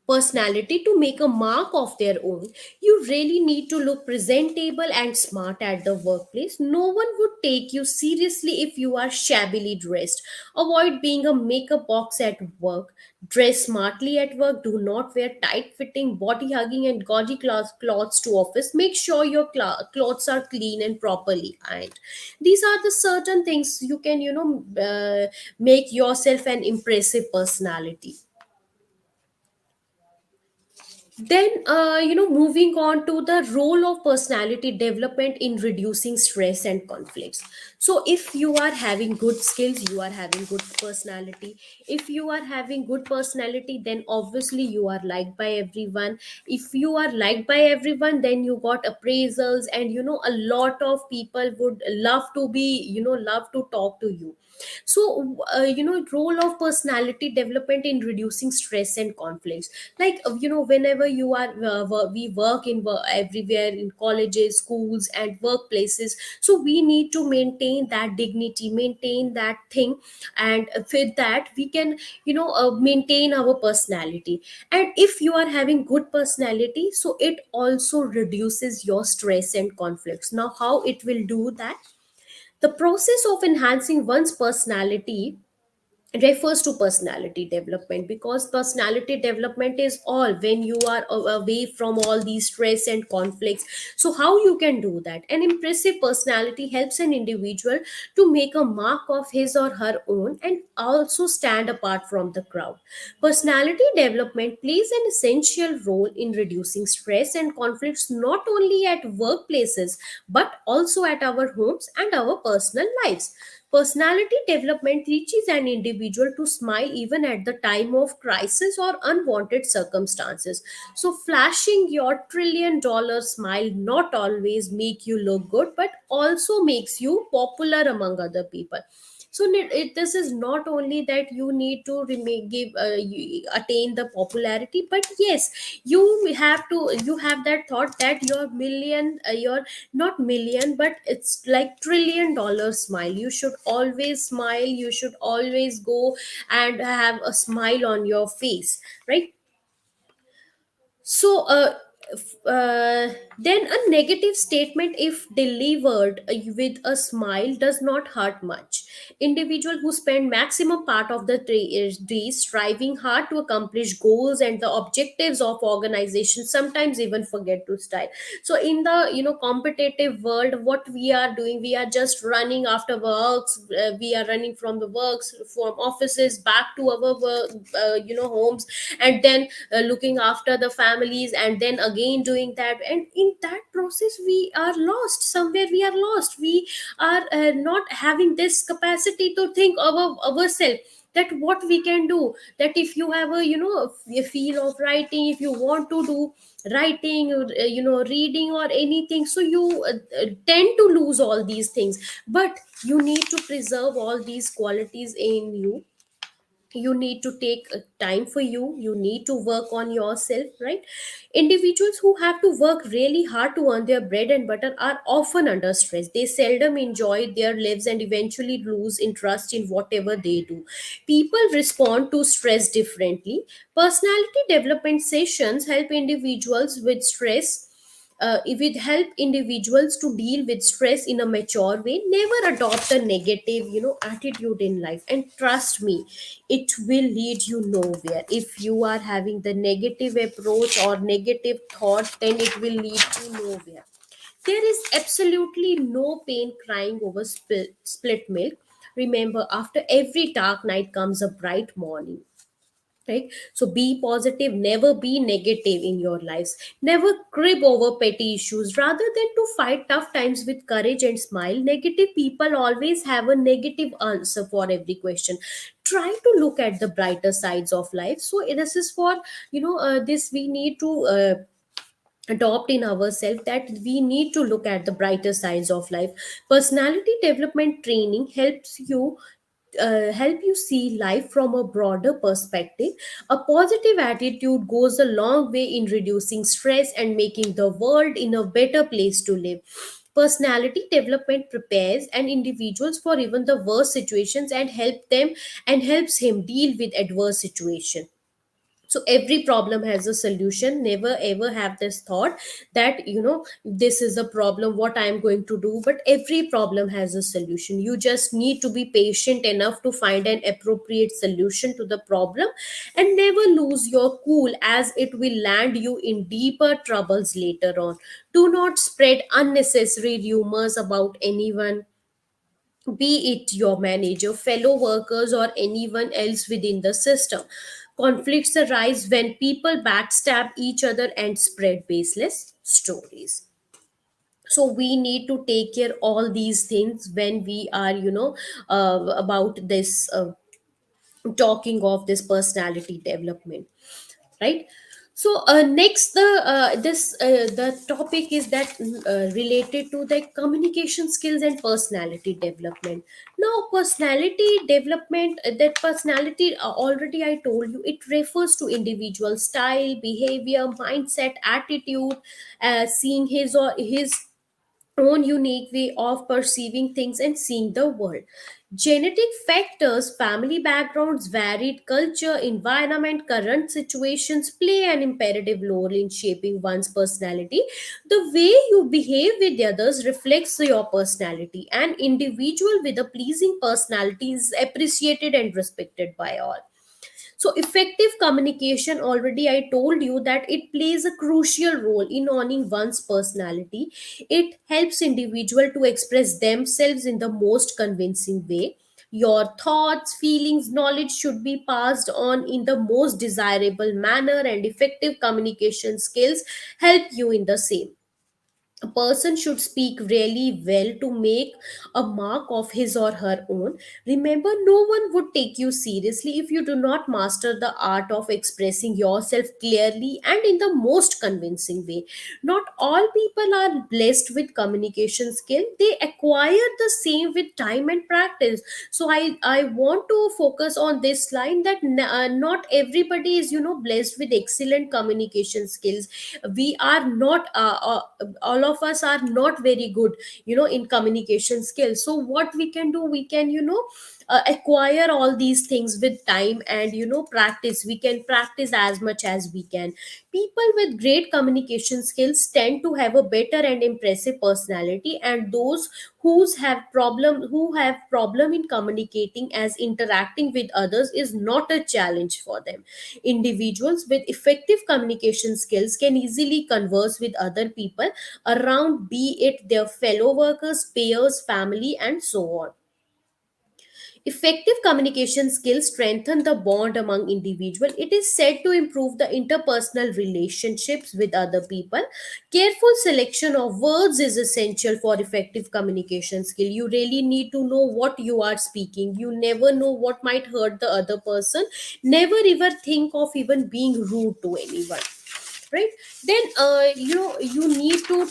personality to make a mark of their own. You really need to look presentable and smart at the workplace. No one would take you seriously if you are shabbily dressed. Avoid being a makeup box at work. Dress smartly at work. Do not wear tight fitting, body hugging, and gaudy clothes to office. Make sure your clothes are clean and properly ironed. These are the certain things you can, make yourself an impressive personality. Then, moving on to the role of personality development in reducing stress and conflicts. So, if you are having good skills, you are having good personality. If you are having good personality, then obviously you are liked by everyone. If you are liked by everyone, then you got appraisals, and a lot of people would love to talk to you. So role of personality development in reducing stress and conflicts, like whenever you are we work in everywhere in colleges, schools, and workplaces. So we need to maintain that dignity, maintain that thing, and with that we can maintain our personality. And if you are having good personality, so it also reduces your stress and conflicts. Now how it will do that? The process of enhancing one's personality refers to personality development, because personality development is all when you are away from all these stress and conflicts. So how you can do that? An impressive personality helps an individual to make a mark of his or her own and also stand apart from the crowd. Personality development plays an essential role in reducing stress and conflicts, not only at workplaces but also at our homes and our personal lives. Personality development teaches an individual to smile even at the time of crisis or unwanted circumstances. So flashing your $1 trillion smile not always make you look good, but also makes you popular among other people. So this is not only that you need to attain the popularity, but yes, you you have that thought that your not million, but it's like $1 trillion smile. You should always smile, you should always go and have a smile on your face, right? So, then a negative statement, if delivered with a smile, does not hurt much. Individual who spend maximum part of the day striving hard to accomplish goals and the objectives of organization sometimes even forget to style. So, in the competitive world, what we are doing, we are just running after works. We are running from the works, from offices back to our work, homes, and then looking after the families, and then again doing that, and in that process we are lost somewhere. We are lost, we are not having this capacity to think of ourselves, that what we can do, that if you have a feel of writing, if you want to do writing or reading or anything, so you tend to lose all these things. But you need to preserve all these qualities in you. You need to take time for you, you need to work on yourself, right? Individuals who have to work really hard to earn their bread and butter are often under stress. They seldom enjoy their lives and eventually lose interest in whatever they do. People respond to stress differently. Personality development sessions help individuals with stress. If it help individuals to deal with stress in a mature way. Never adopt a negative attitude in life, and trust me, it will lead you nowhere. If you are having the negative approach or negative thought, then it will lead you nowhere. There is absolutely no pain crying over split milk. Remember, after every dark night comes a bright morning, right? So be positive, never be negative in your lives. Never crib over petty issues. Rather than to fight tough times with courage and smile, negative people always have a negative answer for every question. Try to look at the brighter sides of life. So this is for this we need to adopt in ourselves, that we need to look at the brighter sides of life. Personality development training help you see life from a broader perspective. A positive attitude goes a long way in reducing stress and making the world in a better place to live. Personality development prepares an individuals for even the worst situations and helps him deal with adverse situation. So every problem has a solution. Never ever have this thought that this is a problem, what I am going to do. But every problem has a solution. You just need to be patient enough to find an appropriate solution to the problem, and never lose your cool, as it will land you in deeper troubles later on. Do not spread unnecessary rumors about anyone, be it your manager, fellow workers, or anyone else within the system. Conflicts arise when people backstab each other and spread baseless stories. So we need to take care all these things when we are about this talking of this personality development, right? So next the topic is that related to the communication skills and personality development. Now personality development, that personality, already I told you, it refers to individual style, behavior, mindset, attitude, seeing his own unique way of perceiving things and seeing the world. Genetic factors, family backgrounds, varied culture, environment, current situations play an imperative role in shaping one's personality. The way you behave with the others reflects your personality. An individual with a pleasing personality is appreciated and respected by all. So effective communication, already I told you that it plays a crucial role in owning one's personality. It helps individual to express themselves in the most convincing way. Your thoughts, feelings, knowledge should be passed on in the most desirable manner, and effective communication skills help you in the same. A person should speak really well to make a mark of his or her own. Remember, no one would take you seriously if you do not master the art of expressing yourself clearly and in the most convincing way. Not all people are blessed with communication skill. They acquire the same with time and practice. So I want to focus on this line that not everybody is, blessed with excellent communication skills. We are not all of us are not very good, in communication skills. So what we can do, we can, acquire all these things with time and, practice. We can practice as much as we can. People with great communication skills tend to have a better and impressive personality, and those who have problem in communicating as interacting with others is not a challenge for them. Individuals with effective communication skills can easily converse with other people around, be it their fellow workers, peers, family, and so on. Effective communication skills strengthen the bond among individuals. It is said to improve the interpersonal relationships with other people. Careful selection of words is essential for effective communication skill. You really need to know what you are speaking. You never know what might hurt the other person. Never ever think of even being rude to anyone, right? Then you need to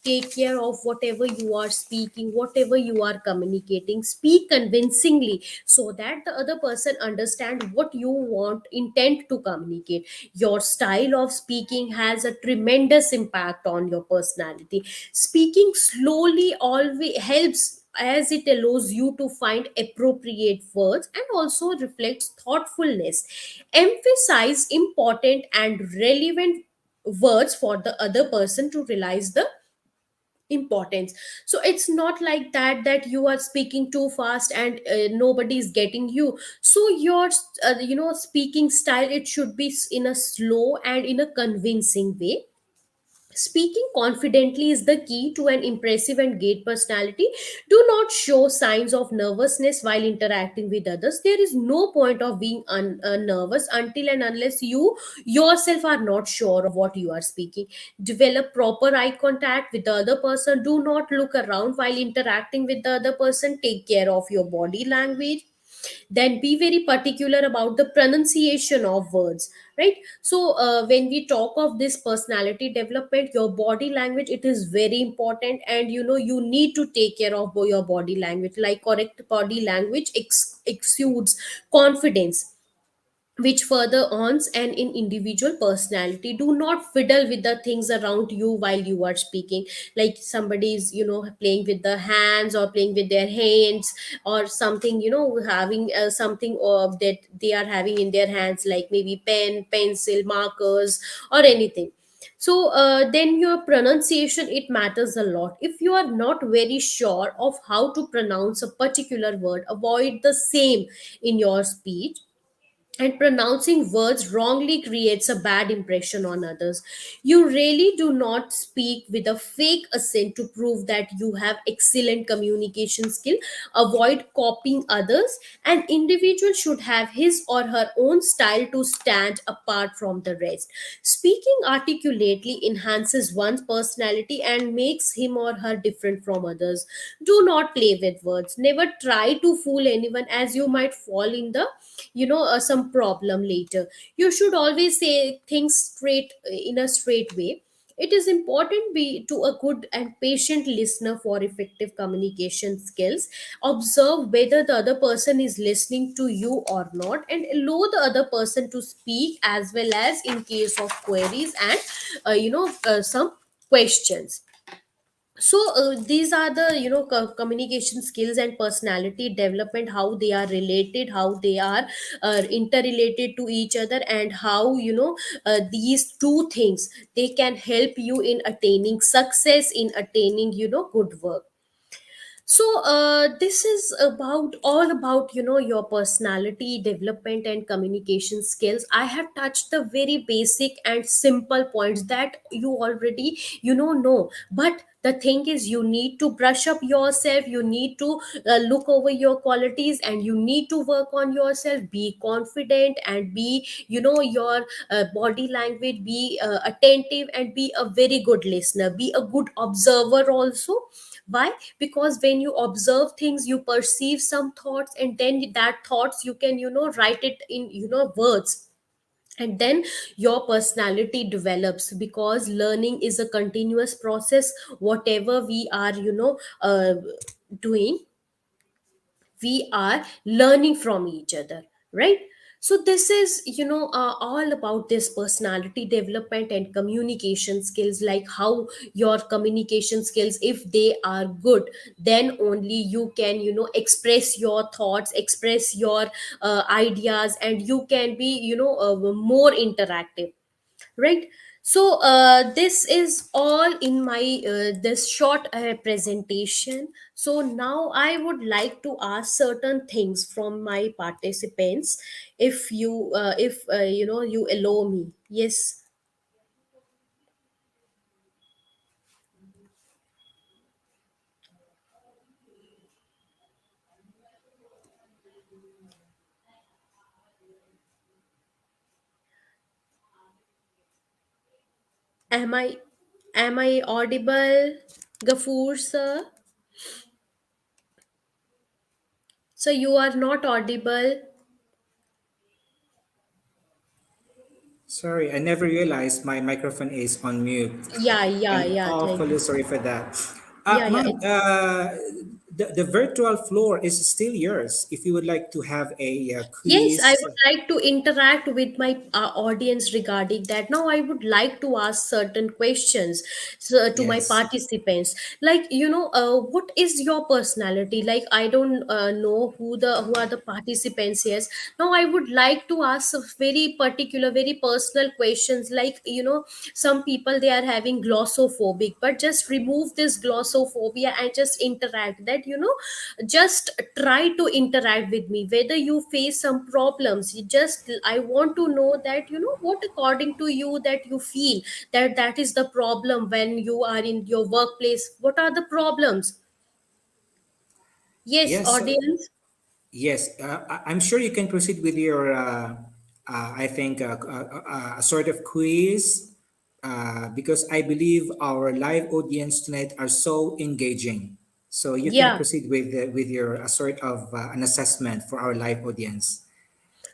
take care of whatever you are speaking, whatever you are communicating. Speak convincingly so that the other person understand what you want intent to communicate. Your style of speaking has a tremendous impact on your personality. Speaking slowly always helps, as it allows you to find appropriate words and also reflects thoughtfulness. Emphasize important and relevant words for the other person to realize the importance. So it's not like that you are speaking too fast and nobody is getting you. So your speaking style, it should be in a slow and in a convincing way. Speaking confidently is the key to an impressive and great personality. Do not show signs of nervousness while interacting with others. There is no point of being nervous until and unless you yourself are not sure of what you are speaking. Develop proper eye contact with the other person. Do not look around while interacting with the other person. Take care of your body language. Then be very particular about the pronunciation of words, right? So when we talk of this personality development, your body language, it is very important, and you need to take care of your body language. Like correct body language exudes confidence, which further ons an in individual personality. Do not fiddle with the things around you while you are speaking. Like somebody is playing with the hands or playing with their hands or something, having something that they are having in their hands, like maybe pen, pencil, markers, or anything. So then your pronunciation, it matters a lot. If you are not very sure of how to pronounce a particular word, avoid the same in your speech. And pronouncing words wrongly creates a bad impression on others. You really do not speak with a fake accent to prove that you have excellent communication skill. Avoid copying others. An individual should have his or her own style to stand apart from the rest. Speaking articulately enhances one's personality and makes him or her different from others. Do not play with words. Never try to fool anyone, as you might fall in the some problem later. You should always say things straight, in a straight way. It is important be to a good and patient listener for effective communication skills. Observe whether the other person is listening to you or not, and allow the other person to speak, as well as in case of queries and some questions. So these are the communication skills and personality development, how they are related, how they are interrelated to each other, and how these two things, they can help you in attaining success, in attaining good work. So this is about all about your personality development and communication skills. I have touched the very basic and simple points that you already know, but the thing is you need to brush up yourself, you need to look over your qualities, and you need to work on yourself. Be confident and be your body language, be attentive, and be a very good listener, be a good observer also. Why? Because when you observe things, you perceive some thoughts, and then that thoughts you can write it in words, and then your personality develops, because learning is a continuous process. Whatever we are doing, we are learning from each other, right? So this is all about this personality development and communication skills, like how your communication skills, if they are good, then only you can express your thoughts, express your ideas, and you can be more interactive, right? So this is all in my this short presentation. So now I would like to ask certain things from my participants, if you allow me. Yes. Am i am i audible, Gafoor sir? So you are not audible. Sorry, I never realized my microphone is on mute. Yeah, yeah, I'm yeah, thank awfully you. sorry for that. Yeah, yeah, Ma'am, the virtual floor is still yours. If you would like to have a yes, I quiz. would like to interact with my audience regarding that. Now, I would like to ask certain questions, so, to my Yes. participants. Like, what is your personality? Like, I don't know who are the participants here. Now, I would like to ask a very particular, very personal questions. Like, some people they are having glossophobic, but just remove this glossophobia and just interact. That just try to interact with me, whether you face some problems. You just I want to know that what according to you that you feel that is the problem when you are in your workplace. What are the problems? Yes, Yes. audience. Yes. I'm sure you can proceed with your, I think, a sort of quiz, because I believe our live audience tonight are so engaging. So you can Yeah. proceed with your sort of an assessment for our live audience.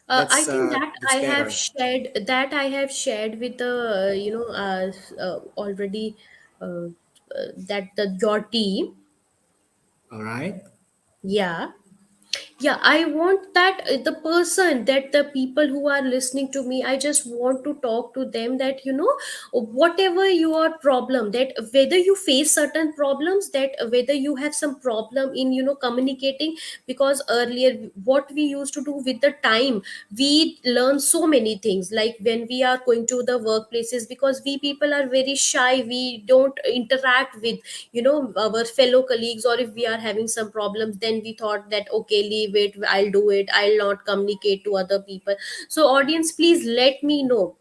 I think that That's better. I have shared with the already that the your team. All right. Yeah. Yeah, I want that the person, that the people who are listening to me, I just want to talk to them that whatever your problem, that whether you face certain problems, that whether you have some problem in communicating. Because earlier what we used to do with the time, we learn so many things, like when we are going to the workplaces, because we people are very shy, we don't interact with our fellow colleagues. Or if we are having some problems, then we thought that okay, leave it, I'll do it, I'll not communicate to other people. So audience, please let me know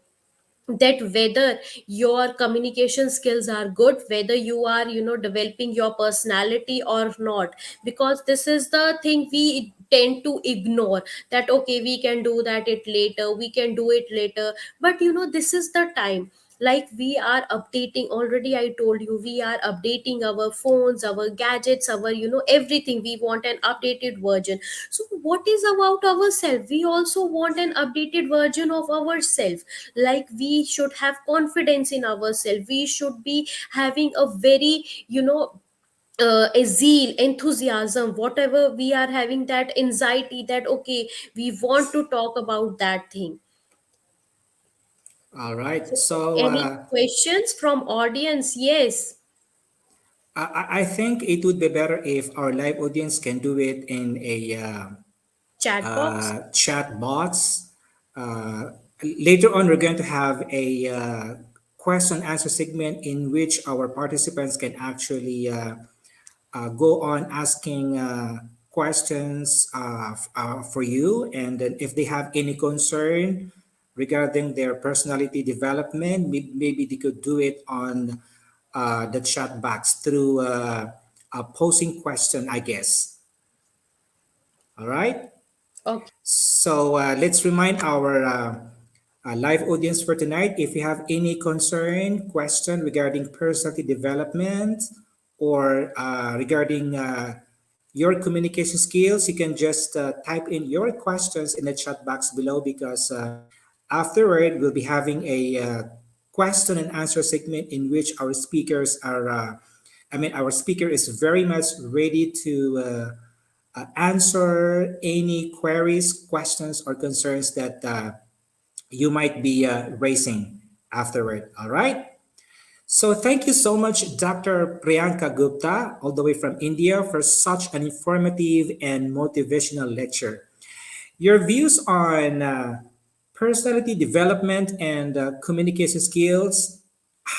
that whether your communication skills are good, whether you are developing your personality or not. Because this is the thing we tend to ignore, that okay, we can do that it later, we can do it later. But this is the time, like we are updating. Already I told you, we are updating our phones, our gadgets, our everything. We want an updated version. So what is about ourselves? We also want an updated version of ourselves. Like we should have confidence in ourselves, we should be having a very a zeal, enthusiasm, whatever we are having, that anxiety, that okay, we want to talk about that thing. All right. So So any questions from audience? Yes. I think it would be better if our live audience can do it in a Chat box. chat box. Uh, Later on, we're going to have a question answer segment in which our participants can actually go on asking questions for you. And then if they have any concern regarding their personality development, maybe they could do it on the chat box through a posing question, I guess. All right. Okay. So let's remind our live audience for tonight. If you have any concern, question regarding personality development or regarding your communication skills, you can just type in your questions in the chat box below because afterward we'll be having a question and answer segment in which our speakers are, our speaker is very much ready to answer any queries, questions, or concerns that you might be raising afterward. All right. So thank you so much, Dr. Priyanka Gupta, all the way from India, for such an informative and motivational lecture. Your views on personality development and communication skills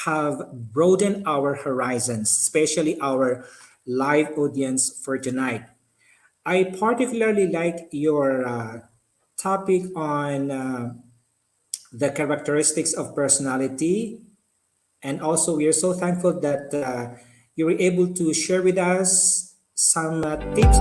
have broadened our horizons, especially our live audience for tonight. I particularly like your topic on the characteristics of personality. And also, we are so thankful that you were able to share with us some tips.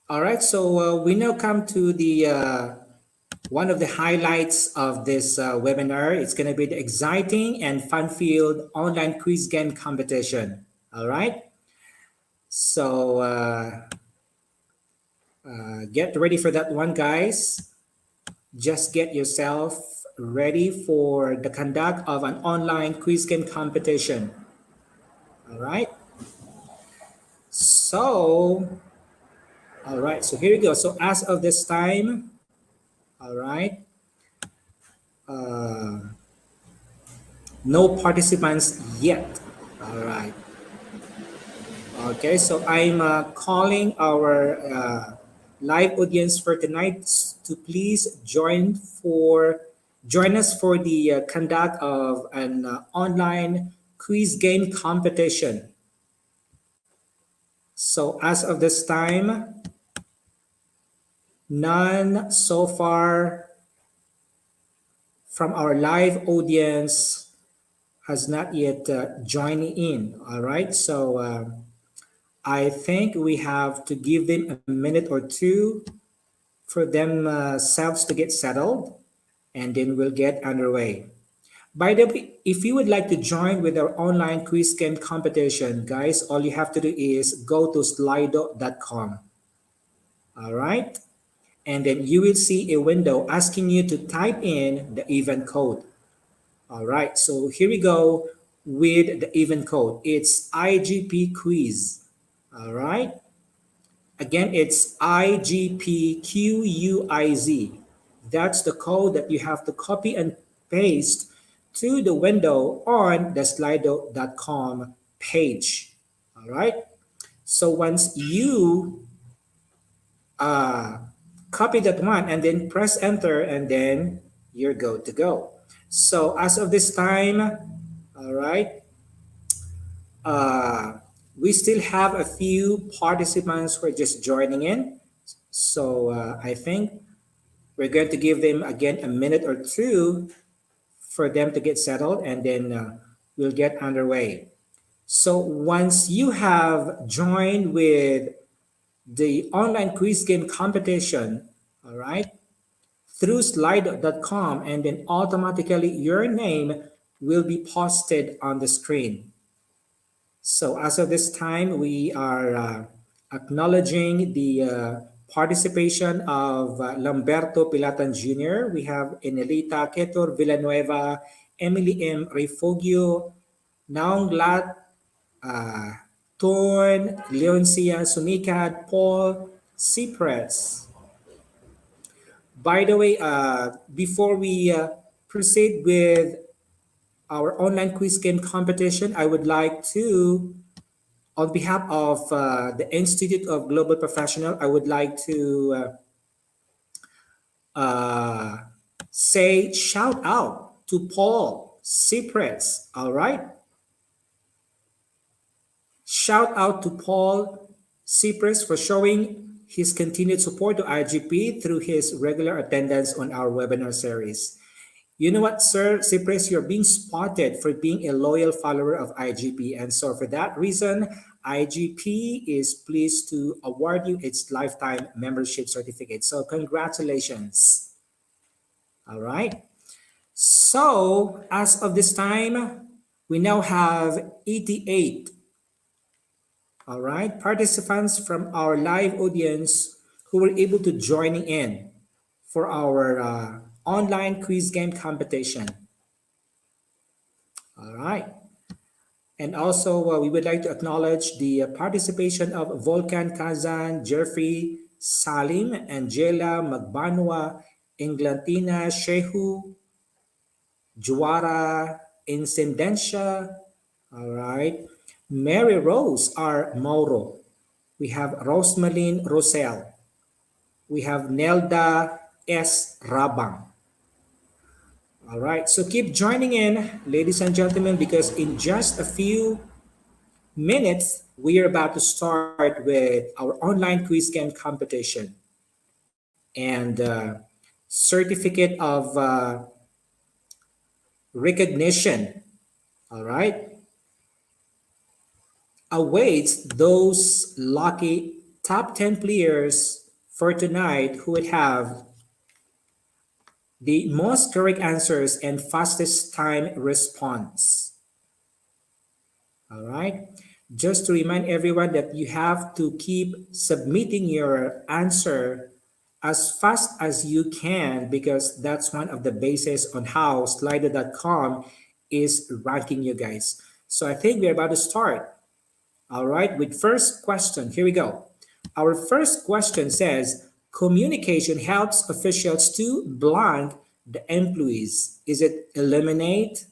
All right, so we now come to the one of the highlights of this webinar. It's going to be the exciting and fun-filled online quiz game competition. All right, so get ready for that one, guys. Just get yourself ready for the conduct of an online quiz game competition. All right. So, all right. So here we go. So as of this time, all right. Uh, no participants yet. All right. Okay. So I'm calling our live audience for tonight to please join us for the conduct of an online quiz game competition. So as of this time, none so far from our live audience has not yet joined in. All right. So I think we have to give them a minute or two for themselves to get settled, and then we'll get underway. By the way, if you would like to join with our online quiz game competition, guys, all you have to do is go to slido.com. All right. And then you will see a window asking you to type in the event code. All right. So here we go with the event code. It's IGP quiz. All right. Again, it's IGPQUIZ. That's the code that you have to copy and paste to the window on the slido.com page. All right. So once you uh, copy that one and then press enter, and then you're good to go. So as of this time, all right, uh, we still have a few participants who are just joining in. So I think we're going to give them again a minute or two for them to get settled, and then we'll get underway. So once you have joined with the online quiz game competition, all right, through slide.com, and then automatically your name will be posted on the screen. So as of this time, we are acknowledging the participation of Lamberto Pilatan Jr. We have Enelita Ketor Villanueva, Emily M. Refugio, Naong Lat, uh, Torn, Leoncia Sunikad, Paul, Cypress. By the way, before we proceed with our online quiz game competition, I would like to, on behalf of the Institute of Global Professional, I would like to uh, say shout out to Paul Cypress. All right. Shout out to Paul Cypress for showing his continued support to IGP through his regular attendance on our webinar series. You know what, Sir Cypress, you're being spotted for being a loyal follower of IGP. And so for that reason, IGP is pleased to award you its lifetime membership certificate. So congratulations. All right. So as of this time, we now have 88, all right, participants from our live audience who were able to join in for our online quiz game competition. All right. And also, we would like to acknowledge the participation of Volkan Kazan, Jeffrey Salim, Angela Magbanwa, Englantina Shehu, Juara Incendencia. All right. Mary Rose R. Mauro. We have Rosmaline Rosel. We have Nelda S. Rabang. All right. So keep joining in, ladies and gentlemen, because in just a few minutes, we are about to start with our online quiz game competition. And certificate of recognition, all right, awaits those lucky top 10 players for tonight who would have the most correct answers and fastest time response. All right. Just to remind everyone that you have to keep submitting your answer as fast as you can because that's one of the bases on how slido.com is ranking you guys. So I think we're about to start. All right, with first question. Here we go. Our first question says, communication helps officials to blank the employees. Is it eliminate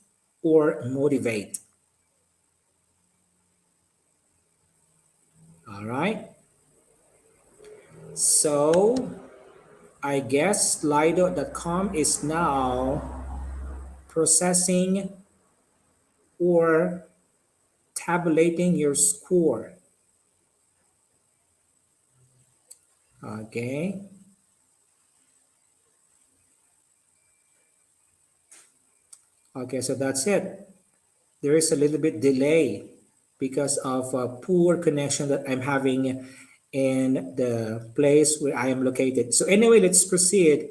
or motivate? All right. So I guess Slido.com is now processing or tabulating your score. Okay. Okay, so that's it. There is a little bit delay because of a poor connection that I'm having in the place where I am located. So anyway, let's proceed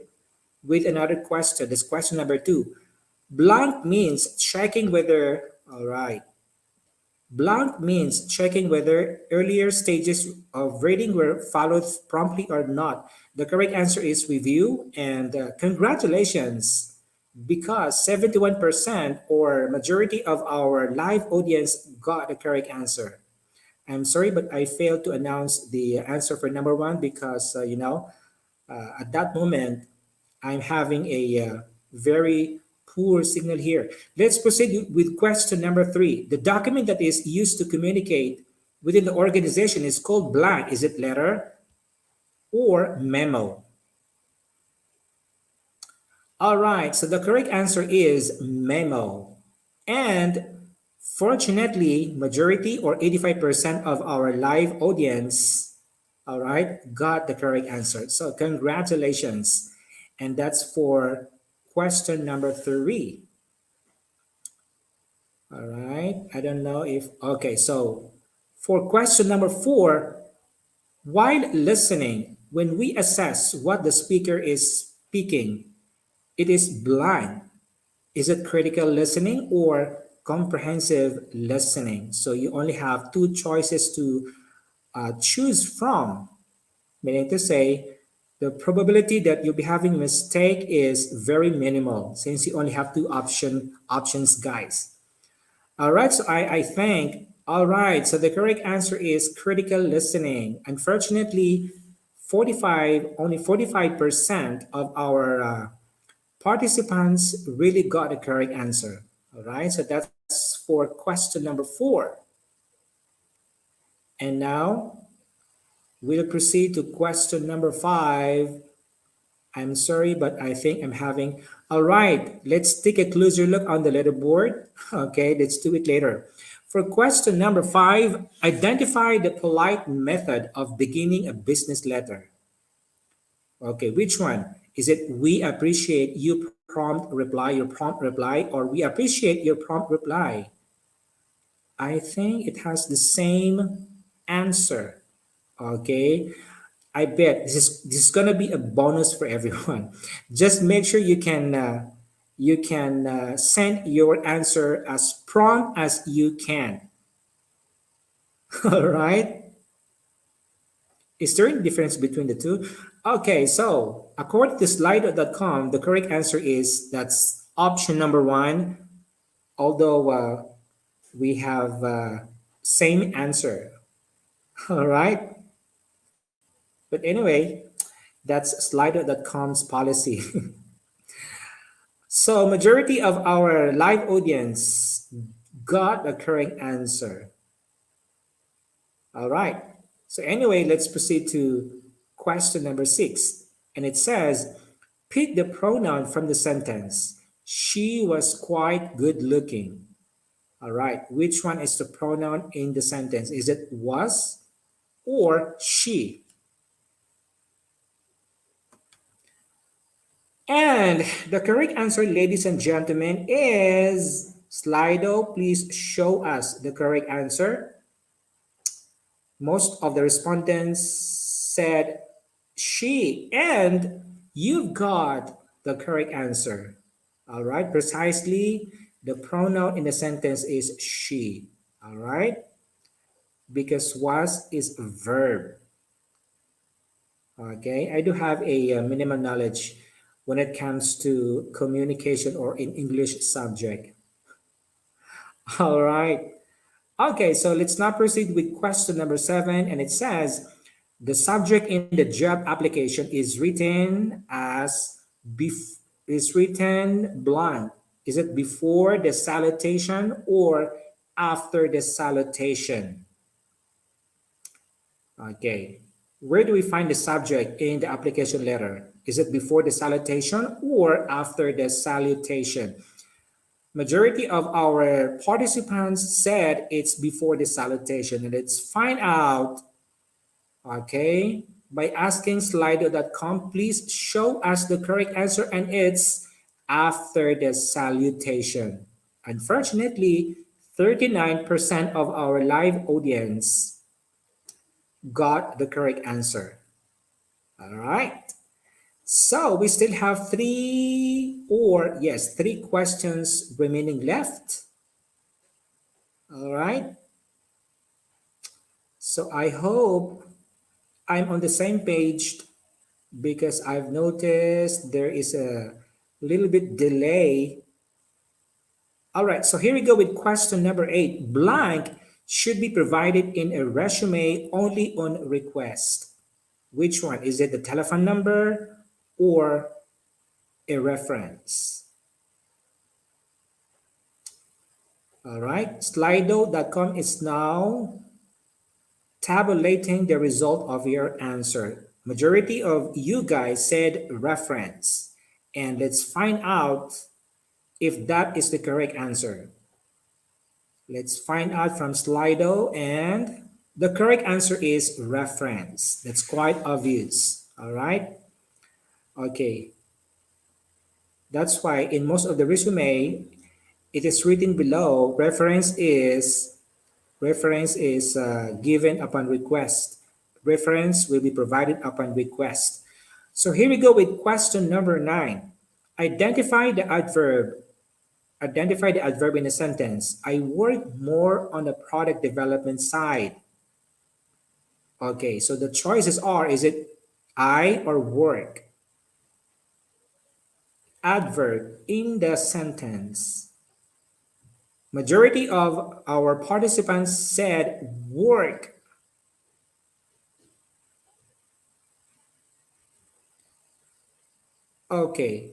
with another question. This question number 2. Blank means checking whether, all right. Blank means checking whether earlier stages of reading were followed promptly or not. The correct answer is review, and congratulations, because 71% or majority of our live audience got the correct answer. I'm sorry, but I failed to announce the answer for number 1 because, at that moment, I'm having a very poor signal here. Let's proceed with question number 3. The document that is used to communicate within the organization is called blank. Is it letter or memo? All right, so the correct answer is memo. And fortunately, majority or 85% of our live audience, all right, got the correct answer. So congratulations. And that's for question number 3. All right, I don't know if, okay, so for question number 4, while listening, when we assess what the speaker is speaking, it is blind. Is it critical listening or comprehensive listening? So you only have two choices to choose from, meaning to say the probability that you'll be having a mistake is very minimal since you only have two options, guys. All right, so I think, all right, so the correct answer is critical listening. Unfortunately, only 45% of our participants really got the correct answer. All right, so that's for question number 4. And now we'll proceed to question number 5. I'm sorry, but I think I'm having. All right, let's take a closer look on the leaderboard. Okay, let's do it later. For question number 5, identify the polite method of beginning a business letter. Okay, which one? Is it we appreciate your prompt reply, or we appreciate your prompt reply? I think it has the same answer. Okay, I bet this is gonna be a bonus for everyone. Just make sure you can send your answer as prompt as you can. All right. Is there any difference between the two? Okay, so according to slido.com, the correct answer is that's option number 1. Although we have same answer. All right. But anyway, that's slido.com's policy. So majority of our live audience got the correct answer. All right. So anyway, let's proceed to question number 6. And it says, pick the pronoun from the sentence. She was quite good looking. All right. Which one is the pronoun in the sentence? Is it was or she? And the correct answer, ladies and gentlemen, is Slido. Please show us the correct answer. Most of the respondents said she, and you've got the correct answer. All right, precisely the pronoun in the sentence is she. All right, because was is a verb. Okay, I do have a minimal knowledge when it comes to communication or in English subject. All right. Okay, so let's now proceed with question number 7, and it says the subject in the job application is written as is written blank. Is it before the salutation or after the salutation? Okay. Where do we find the subject in the application letter? Is it before the salutation or after the salutation? Majority of our participants said it's before the salutation. And let's find out, okay, by asking slido.com. Please show us the correct answer, and it's after the salutation. Unfortunately, 39% of our live audience got the correct answer. All right. So we still have three questions remaining left. All right. So I hope I'm on the same page because I've noticed there is a little bit delay. All right. So here we go with question number 8. Blank should be provided in a resume only on request. Which one? Is it the telephone number or a reference? All right, slido.com is now tabulating the result of your answer. Majority of you guys said reference. And let's find out if that is the correct answer. Let's find out from Slido, and the correct answer is reference. That's quite obvious. All right. Okay. That's why in most of the resume, it is written below reference is given upon request. Reference will be provided upon request. So here we go with question number 9. Identify the adverb Identify the adverb in a sentence. I work more on the product development side. Okay, so the choices are, is it I or work? Adverb in the sentence. Majority of our participants said work. Okay.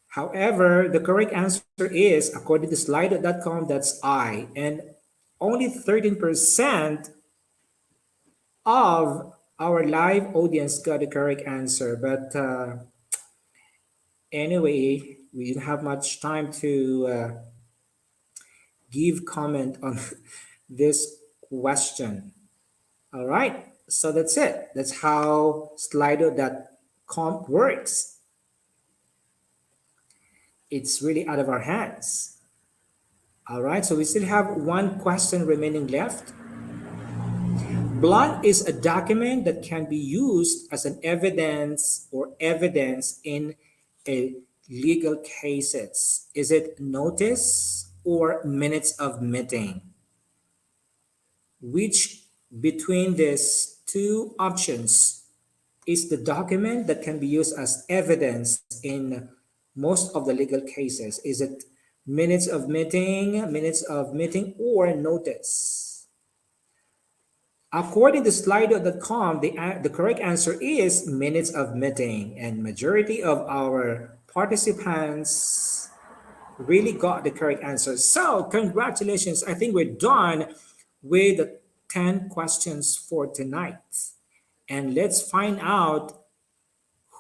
However, the correct answer is, according to slido.com, that's I. And only 13% of our live audience got the correct answer. But anyway, we didn't have much time to give comment on this question. All right, so that's it. That's how slido.com works. It's really out of our hands. All right, so we still have one question remaining left. Blank is a document that can be used as an evidence in a legal cases. Is it notice or minutes of meeting? Which between these two options is the document that can be used as evidence in most of the legal cases? Is it minutes of meeting, or notice? According to slido.com, the correct answer is minutes of meeting, and majority of our participants really got the correct answer. So congratulations. I think we're done with the 10 questions for tonight. And let's find out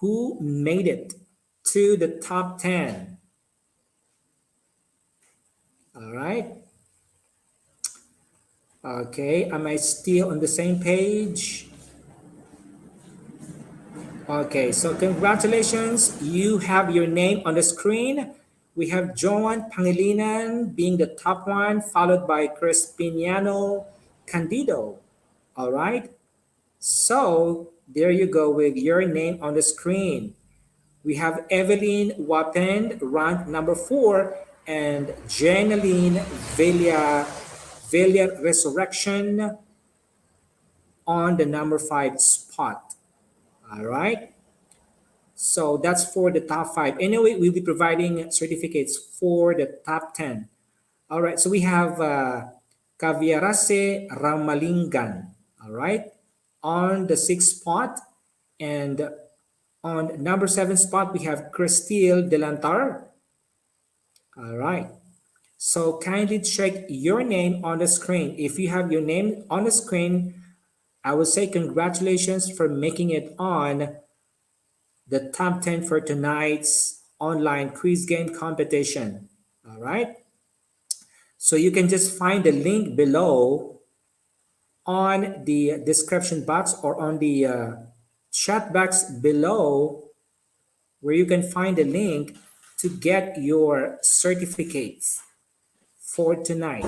who made it to the top 10. All right. Okay, am I still on the same page? Okay, so congratulations. You have your name on the screen. We have Joan Pangilinan being the top one, followed by Crispiniano Candido. All right. So there you go with your name on the screen. We have Evelyn Wapen, ranked number 4, and Jenaline Villa Resurrection on the number 5 spot. All right. So that's for the top 5. Anyway, we'll be providing certificates for the top 10. All right. So we have Kaviarase Ramalingan. All right. On the 6th spot. And on number 7 spot, we have Christille Delantar. All right. So kindly check your name on the screen. If you have your name on the screen, I would say congratulations for making it on the top 10 for tonight's online quiz game competition. All right. So you can just find the link below on the description box or on the chat box below, where you can find the link to get your certificates for tonight.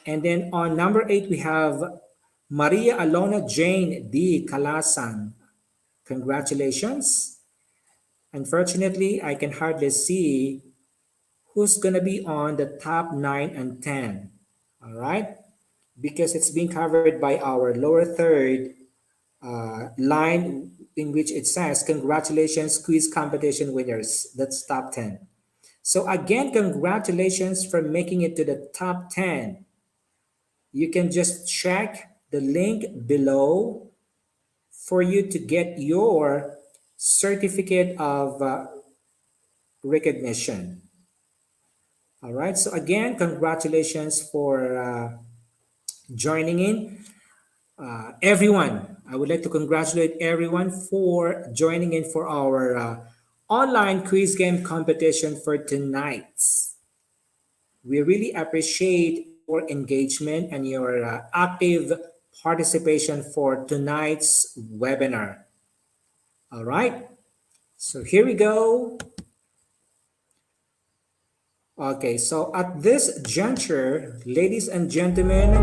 And then on number 8, we have Maria Alona Jane D. Kalasang. Congratulations. Unfortunately, I can hardly see who's going to be on the top 9 and 10. All right? Because it's being covered by our lower third line, in which it says, congratulations, quiz competition winners. That's top 10. So again, congratulations for making it to the top 10. You can just check the link below for you to get your certificate of recognition. All right. So again, congratulations for joining in. Everyone, I would like to congratulate everyone for joining in for our online quiz game competition for tonight. We really appreciate your engagement and your active participation for tonight's webinar. All right, so here we go. Okay, so at this juncture, ladies and gentlemen,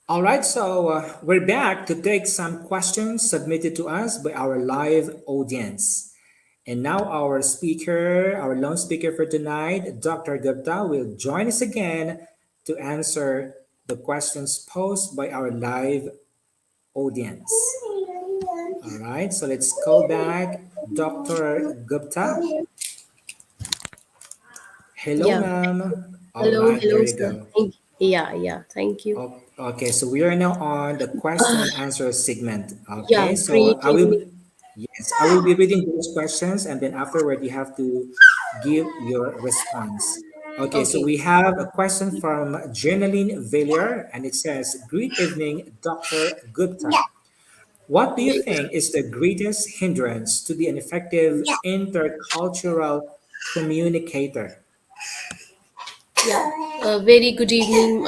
All right, so we're back to take some questions submitted to us by our live audience. And now our lone speaker for tonight, Dr. Gupta, will join us again to answer the questions posed by our live audience. All right, so let's call back Dr. Gupta. Hello, Yeah. ma'am. All Hello, right, there hello, you sir. go. Thank you. Yeah, yeah. Thank you. Okay, so we are now on the question and answer segment. Yeah, Okay, so great evening. yes, I will be reading those questions and then afterward you have to give your response. Okay, so Okay. we have a question from Jenaline Villier and it says, Good evening, Dr. Gupta. What do you think is the greatest hindrance to be an effective intercultural communicator? Yeah. Very good evening.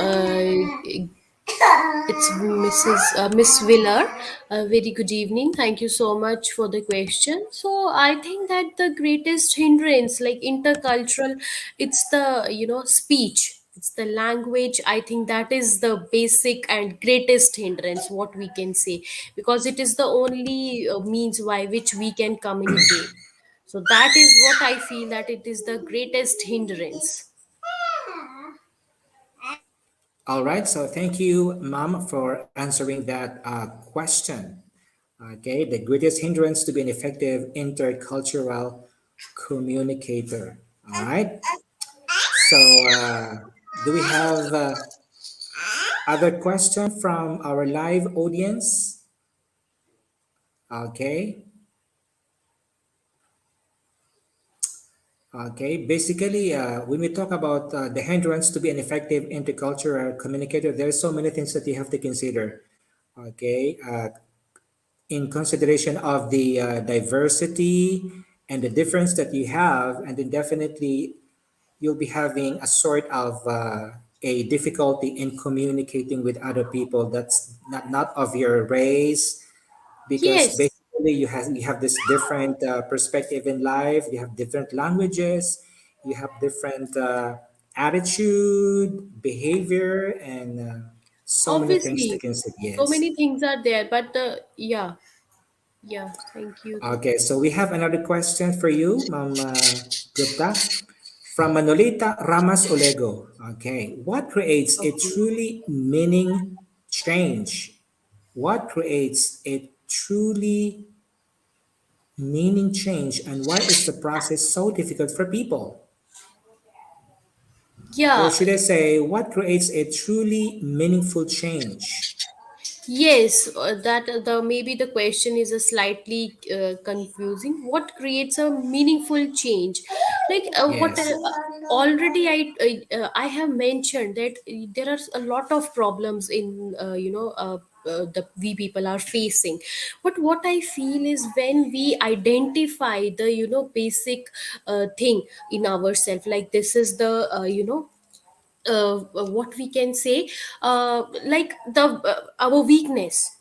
It's Mrs. Miss Willer. Very good evening. Thank you so much for the question. So I think that the greatest hindrance, like intercultural, it's the speech. It's the language. I think that is the basic and greatest hindrance. What we can say, because it is the only means by which we can communicate. So that is what I feel that it is the greatest hindrance. All right, so thank you, Mom, for answering that question. Okay, the greatest hindrance to be an effective intercultural communicator. All right, so do we have other question from our live audience? Okay, okay. Basically, when we talk about the hindrance to be an effective intercultural communicator, there are so many things that you have to consider. Okay, in consideration of the diversity and the difference that you have, and then definitely you'll be having a sort of a difficulty in communicating with other people that's not of your race, because Yes, basically you have this different perspective in life, you have different languages, you have different attitude, behavior, and so many things to obviously, consider. so Yes. many things are there, but yeah, yeah. Thank you. Okay, so we have another question for you, Ma'am Gupta, from Manolita Ramas Olego. Okay, what creates a Okay. truly meaning change? What creates a truly meaning change, and why is the process so difficult for people? Or Yeah, should I say, what creates a truly meaningful change? yes, that the maybe the question is a slightly confusing. What creates a meaningful change? Like what Yes, already I have mentioned that there are a lot of problems in the we people are facing. But what I feel is when we identify the basic thing in ourselves, like this is the what we can say, like the our weakness,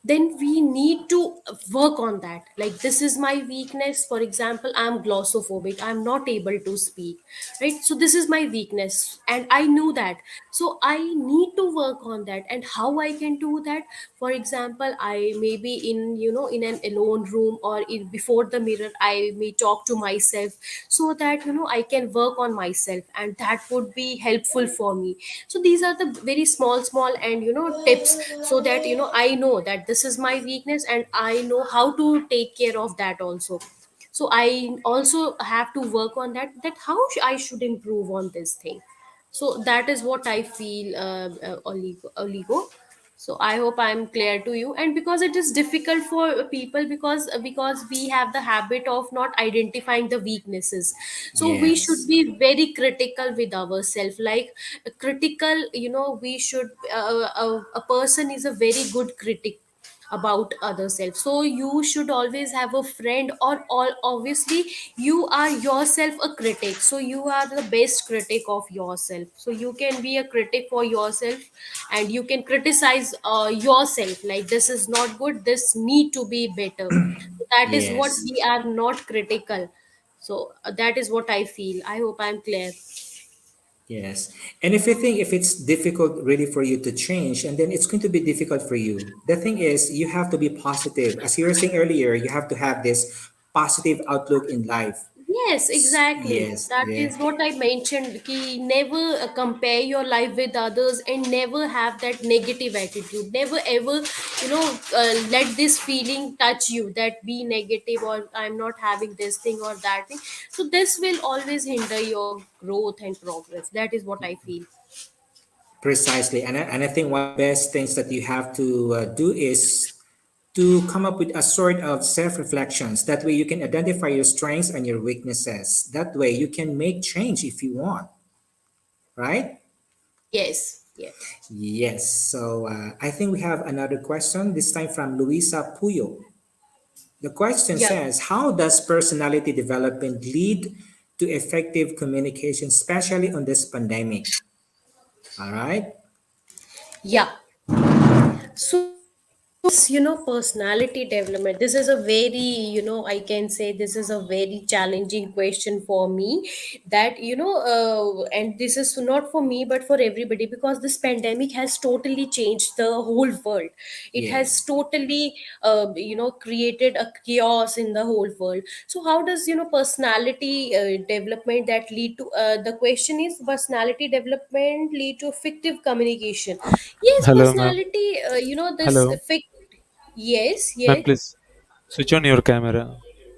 then we need to work on that. Like this is my weakness. For example, I'm glossophobic, I'm not able to speak, right? So this is my weakness and I knew that. So I need to work on that. And how I can do that? For example, I may be in in an alone room, or before the mirror I may talk to myself, so that I can work on myself, and that would be helpful for me. So these are the very small and tips, so that I know that this is my weakness and I know how to take care of that also. So I also have to work on that, I should improve on this thing. So that is what I feel, oligo. So I hope I'm clear to you. And because it is difficult for people, because we have the habit of not identifying the weaknesses, so we should yes, be very critical with ourselves. Like critical, we should a person is a very good critic about other self. So you should always have a friend, or all obviously you are yourself a critic, so you are the best critic of yourself. So you can be a critic for yourself, and you can criticize yourself, like this is not good, this need to be better. That is what yes. we are not critical. So that is what I feel. I hope I'm clear. Yes. And if you think if it's difficult really for you to change, and then it's going to be difficult for you. The thing is, you have to be positive. As you were saying earlier, you have to have this positive outlook in life. Yes, exactly. Yes. That Yeah. is what I mentioned. Ki never compare your life with others and never have that negative attitude. Never ever, let this feeling touch you that be negative or I'm not having this thing or that thing. So this will always hinder your growth and progress. That is what I feel. Precisely. And I think one of the best things that you have to do is to come up with a sort of self reflections. That way you can identify your strengths and your weaknesses. That way you can make change if you want, right? Yes, yes. Yes. So I think we have another question, this time from Luisa Puyo. The question Yeah. says, how does personality development lead to effective communication, especially on this pandemic? All right. Yeah. So personality development, this is a very, I can say this is a very challenging question for me, that and this is not for me but for everybody, because this pandemic has totally changed the whole world. It has Yes. totally created a chaos in the whole world. So how does personality development that lead to the question is, personality development lead to effective communication? Yes, Hello, ma'am. personality, this Hello, effect. Yes, ma'am. yes, Please switch on your camera.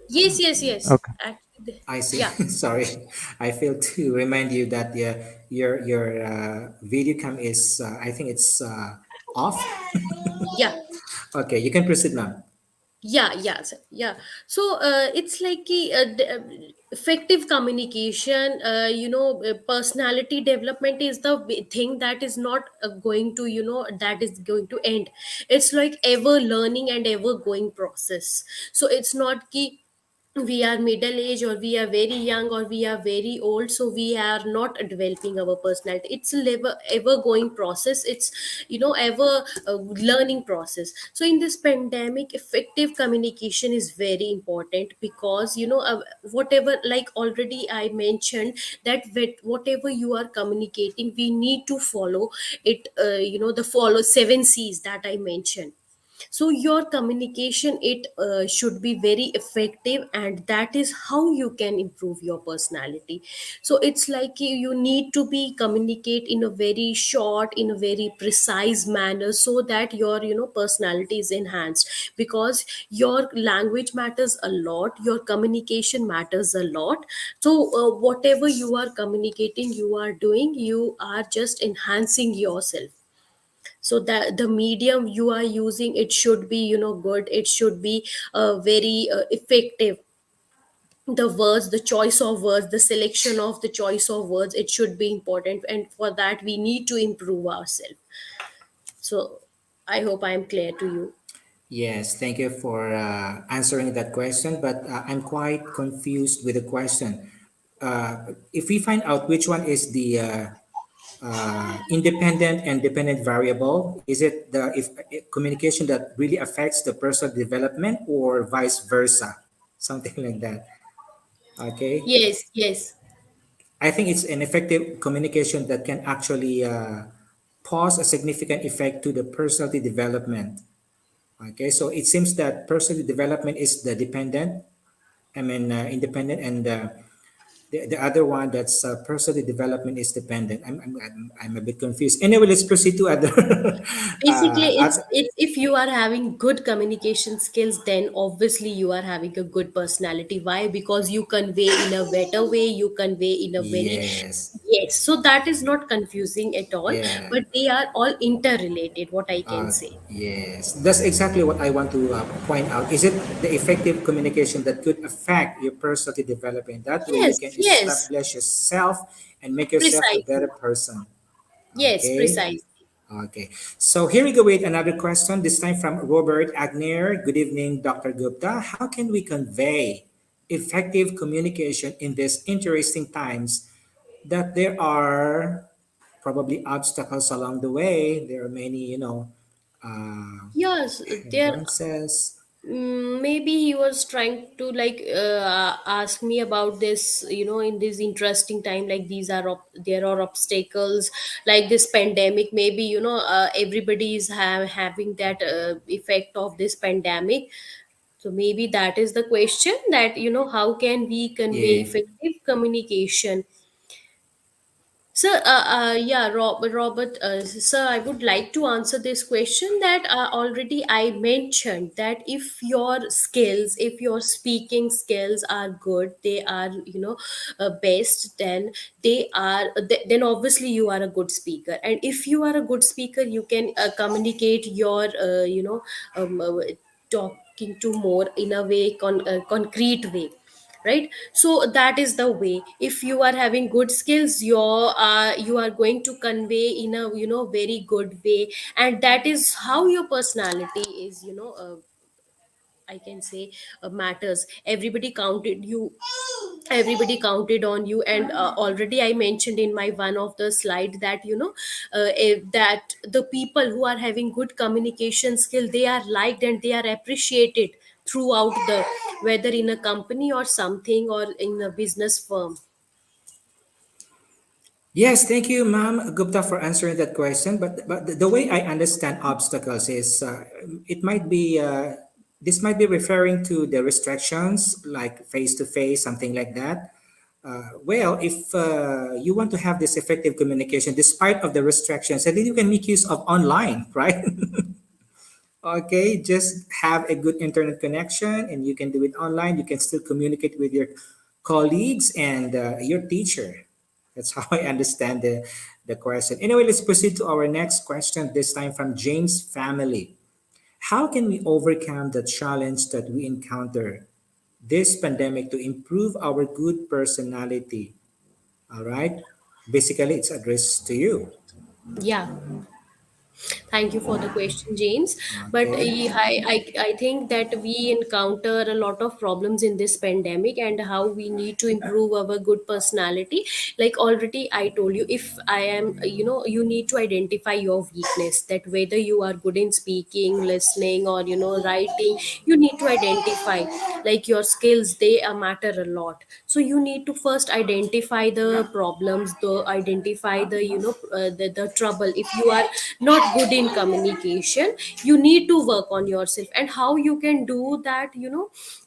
yes, yes, yes. Okay. Actually, I see. yeah, Sorry, I failed to remind you that your video cam is I think it's off. yeah, Okay, you can proceed now. yeah. So it's like effective communication. Personality development is the thing that is not going to, that is going to end. It's like ever learning and ever going process. So it's not ki we are middle age or we are very young or we are very old, so we are not developing our personality. It's a ever going process. It's ever learning process. So in this pandemic, effective communication is very important, because whatever, like already I mentioned, that with whatever you are communicating, we need to follow it, the follow 7 C's that I mentioned. So your communication, it should be very effective, and that is how you can improve your personality. So it's like you need to be communicate in a very short, in a very precise manner, so that your personality is enhanced, because your language matters a lot, your communication matters a lot. So whatever you are communicating, you are doing, you are just enhancing yourself. So that the medium you are using, it should be good, it should be very effective. The words, the choice of words, the selection of the choice of words, it should be important, and for that we need to improve ourselves. So I hope I am clear to you. Yes, thank you for answering that question. But I'm quite confused with the question. If we find out which one is the independent and dependent variable, is it the if communication that really affects the personal development or vice versa, something like that? Okay, Yes, yes. I think it's an effective communication that can actually cause a significant effect to the personality development. Okay, so it seems that personality development is the dependent, independent, and the other one that's personality development is dependent. I'm a bit confused. Anyway, let's proceed to other. Basically, Other it's if you are having good communication skills, then obviously you are having a good personality. Why? Because you convey in a better way, you convey in a very, yes, yes. So that is not confusing at all, yeah. but they are all interrelated, what I can say. Yes, that's exactly what I want to point out. Is it the effective communication that could affect your personality development? That way, you Yes, can yes, establish yourself and make yourself a better precisely. person. Yes, Okay. precisely. Okay. So here we go with another question, this time from Robert Agner. Good evening, Dr. Gupta. How can we convey effective communication in these interesting times that there are probably obstacles along the way? There are many, Yes, there. hindrances. Maybe he was trying to like ask me about this, in this interesting time, like there are obstacles like this pandemic. Maybe everybody is having that effect of this pandemic. So maybe that is the question, that how can we convey Yeah. effective communication. Sir, yeah, Robert, sir, I would like to answer this question that already I mentioned that if your skills, if your speaking skills are good, they are, best, then then obviously you are a good speaker. And if you are a good speaker, you can communicate your, talking to more in a way, concrete way, right? So that is the way. If you are having good skills, you are going to convey in a, very good way. And that is how your personality is, I can say, matters. Everybody counted on you. And already I mentioned in my one of the slide that, that the people who are having good communication skill, they are liked and they are appreciated throughout the, whether in a company or something, or in a business firm. Yes, thank you, Ma'am Gupta, for answering that question. But the way I understand obstacles is it might be this might be referring to the restrictions like face to face, something like that. Well, if you want to have this effective communication despite of the restrictions, and then you can make use of online, right? Okay, just have a good internet connection and you can do it online. You can still communicate with your colleagues and your teacher. That's how I understand the question. Anyway, let's proceed to our next question, this time from James' family. How can we overcome the challenge that we encounter this pandemic to improve our good personality? All right. Basically, it's addressed to you. Yeah, thank you for the question, James. But Okay. I think that we encounter a lot of problems in this pandemic, and how we need to improve our good personality. Like already I told you, if I am, you need to identify your weakness, that whether you are good in speaking, listening, or, writing, you need to identify, like your skills, they matter a lot. So you need to first identify the problems, the identify the, the trouble. If you are not good in communication, you need to work on yourself. And how you can do that,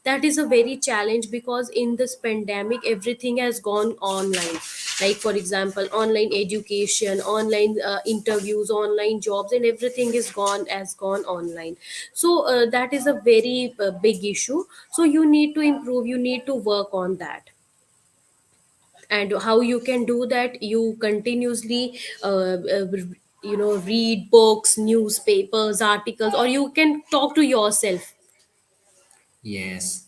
that is a very challenge, because in this pandemic everything has gone online. Like for example, online education, online interviews, online jobs, and everything is gone online. So that is a very big issue. So you need to improve, you need to work on that. And how you can do that, you continuously read books, newspapers, articles, or you can talk to yourself. Yes.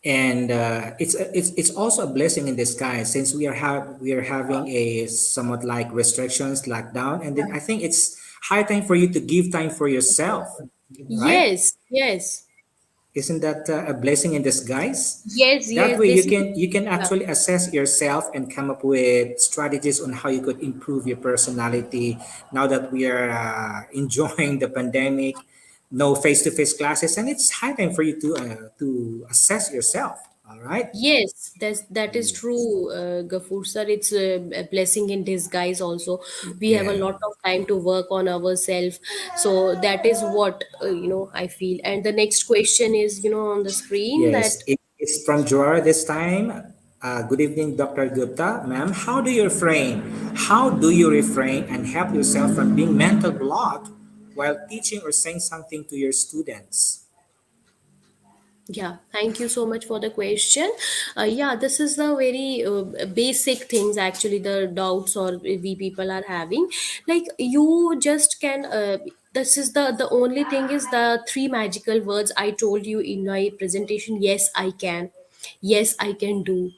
And it's also a blessing in disguise since we are having a somewhat like restrictions lockdown, and then I think it's high time for you to give time for yourself, right? Yes, yes, Isn't that a blessing in disguise? yes, That yes, way this is, you can yeah. actually assess yourself and come up with strategies on how you could improve your personality now that we are enjoying the pandemic, no face-to-face classes, and it's high time for you to assess yourself. All right. Yes, that is Yes. true, Gafur sir. It's a blessing in disguise. Also, we have a Yeah. lot of time to work on ourselves. So that is what, I feel. And the next question is, on the screen, Yes. that It's from Joara this time. Good evening, Dr. Gupta. Ma'am, how do you refrain and help yourself from being mental blocked while teaching or saying something to your students? yeah, thank you so much for the question. Yeah, this is the very basic things, actually, the doubts or we people are having. Like you just can. This is the only thing is the three magical words I told you in my presentation. Yes, I can. yes, I can do.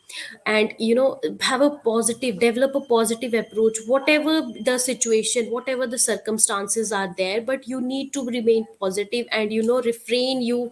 And have a positive, develop a positive approach, whatever the situation, whatever the circumstances are there, but you need to remain positive and refrain you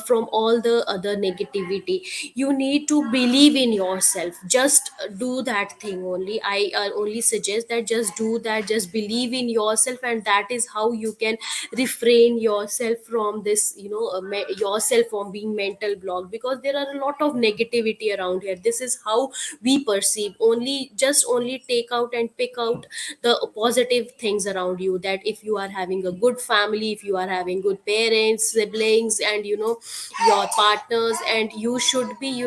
from all the other negativity. You need to believe in yourself. Just do that thing only. I only suggest that just do that, just believe in yourself, and that is how you can refrain yourself from this, yourself from being mental blocked, because there are a lot of negativity around here. This is how we perceive. Only, just only take out and pick out the positive things around you, that if you are having a good family, if you are having good parents, siblings, and your partners, and you should be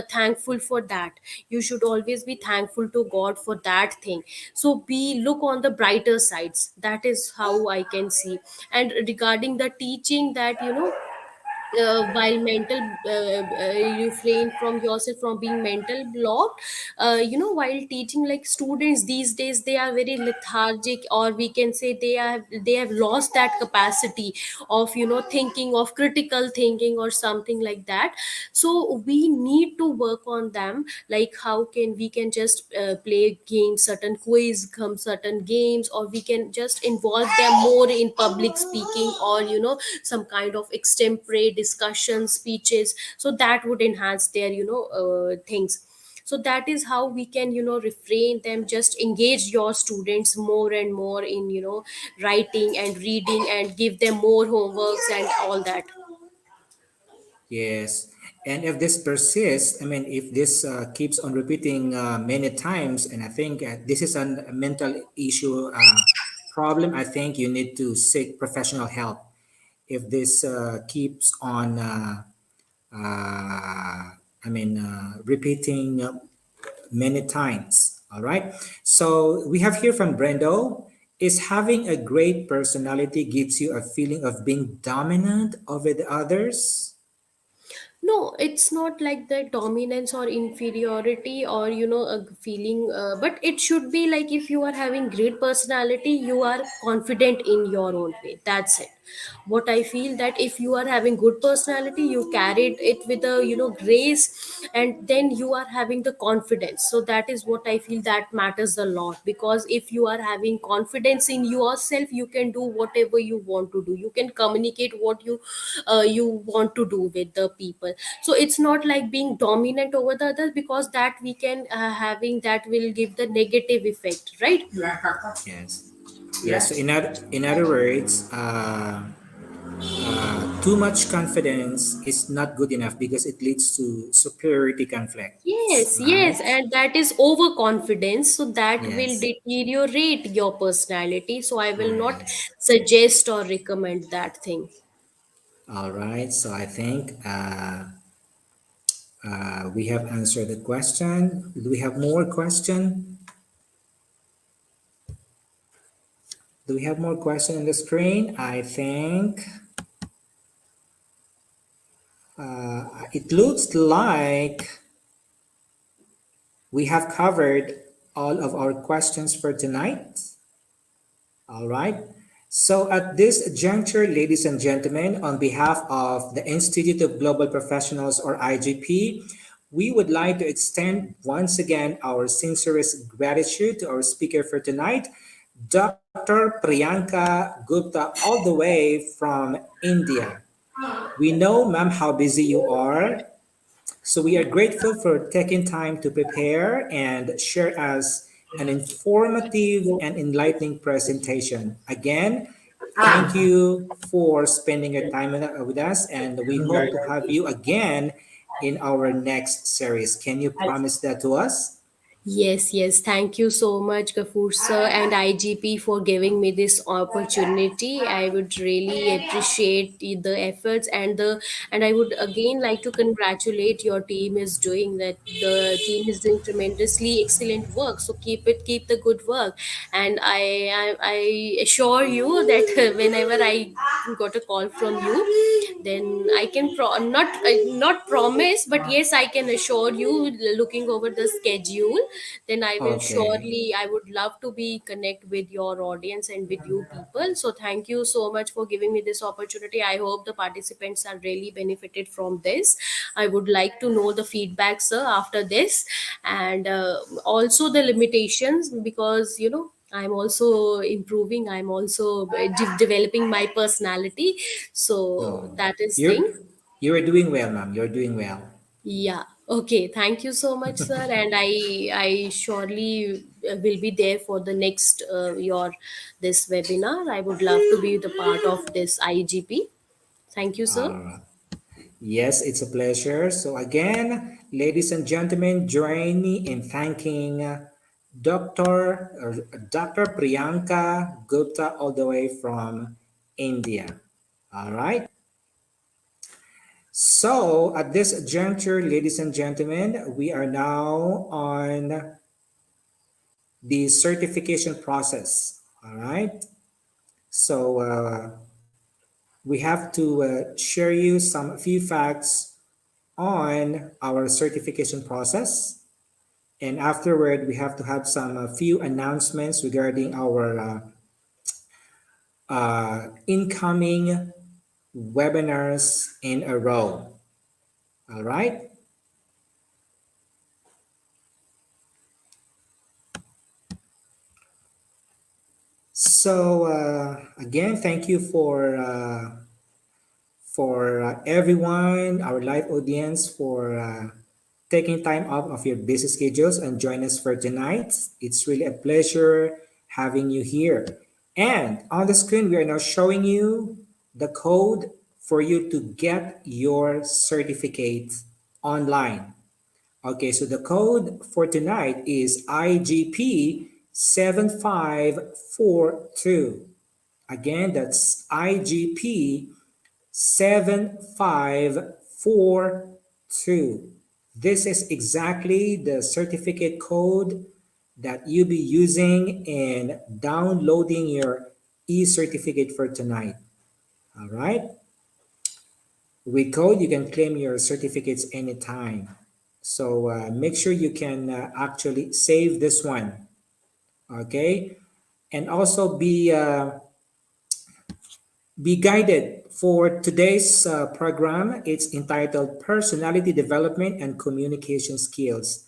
thankful for that. You should always be thankful to God for that thing. So be, look on the brighter sides. That is how I can see. And regarding the teaching, that while mental refrain from yourself from being mental blocked, while teaching, like students these days, they are very lethargic, or we can say they have lost that capacity of thinking, of critical thinking or something like that. So we need to work on them, like how can we can just play games, certain quiz come, certain games, or we can just involve them more in public speaking, or some kind of extempore discussion speeches, so that would enhance their things. So that is how we can refrain them. Just engage your students more and more in writing and reading, and give them more homeworks and all that. Yes. And if this persists, I mean, if this keeps on repeating many times, and I think this is a mental issue problem, I think you need to seek professional help. If this keeps on, repeating many times. All right. So we have here from Brendo, is having a great personality gives you a feeling of being dominant over the others? No, it's not like the dominance or inferiority, or a feeling, but it should be like, if you are having great personality, you are confident in your own way. That's it. What I feel, that if you are having good personality, you carried it with a grace, and then you are having the confidence. So that is what I feel, that matters a lot. Because if you are having confidence in yourself, you can do whatever you want to do. You can communicate what you want to do with the people. So it's not like being dominant over the others, because that we can having, that will give the negative effect, right? Yes. Yes. So in other words, too much confidence is not good enough because it leads to superiority conflicts, Yes, right? yes, and that is overconfidence, so that will Yes. deteriorate your personality. So I will not Yes. suggest or recommend that thing. All right. So I think we have answered the question. Do we have more question? Do we have more question on the screen? I think it looks like we have covered all of our questions for tonight. All right. So at this juncture, ladies and gentlemen, on behalf of the Institute of Global Professionals, or IGP, we would like to extend once again our sincerest gratitude to our speaker for tonight, Dr. Priyanka Gupta, all the way from India. We know, ma'am, how busy you are, so we are grateful for taking time to prepare and share us an informative and enlightening presentation. Again, thank you for spending your time with us, and we hope to have you again in our next series. Can you promise that to us? Yes, yes. Thank you so much, Kafoor sir and IGP, for giving me this opportunity. I would really appreciate the efforts, and I would again like to congratulate your team is doing that. The team is doing tremendously excellent work. So keep the good work, and I assure you that whenever I got a call from you, then I can not promise, but yes, I can assure you, looking over the schedule, then Okay. I would love to be connect with your audience and with you people. So thank you so much for giving me this opportunity. I hope the participants are really benefited from this. I would like to know the feedback, sir, after this, and also the limitations, because I'm also improving, I'm also developing my personality. So No, that is you're thing. you're doing well, ma'am. You're doing well. Yeah. Okay. Thank you so much, sir. And I surely will be there for the next your this webinar. I would love to be the part of this IGP. Thank you, sir. All right. Yes, it's a pleasure. So again, ladies and gentlemen, join me in thanking Dr. Priyanka Gupta all the way from India. All right. So at this juncture, ladies and gentlemen, we are now on the certification process. All right. So we have to share you some few facts on our certification process. And afterward, we have to have some few announcements regarding our incoming webinars in a row. All right. So again, thank you for everyone, our live audience, for taking time out of your busy schedules and join us for tonight. It's really a pleasure having you here. And on the screen, we are now showing you the code for you to get your certificate online. Okay, so the code for tonight is IGP 7542. Again, that's IGP 7542. This is exactly the certificate code that you'll be using in downloading your e-certificate for tonight. All right. With code, you can claim your certificates anytime. So make sure you can actually save this one. Okay. And also be guided for today's program. It's entitled Personality Development and Communication Skills.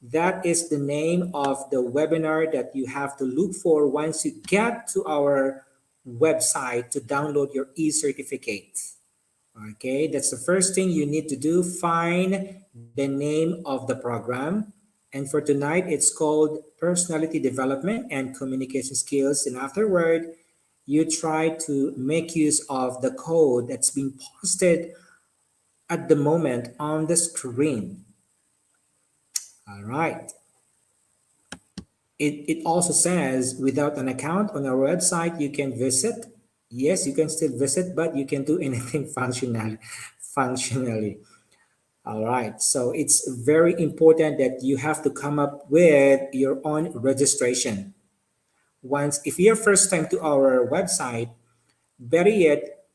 That is the name of the webinar that you have to look for once you get to our website to download your e-certificate. Okay, that's the first thing you need to do. Find the name of the program. And for tonight, it's called Personality Development and Communication Skills. And afterward, you try to make use of the code that's being posted at the moment on the screen. All right. It also says without an account on our website, you can visit. Yes, you can still visit, but you can do anything functionally. All right. So it's very important that you have to come up with your own registration. Once, if you're first time to our website, better yet,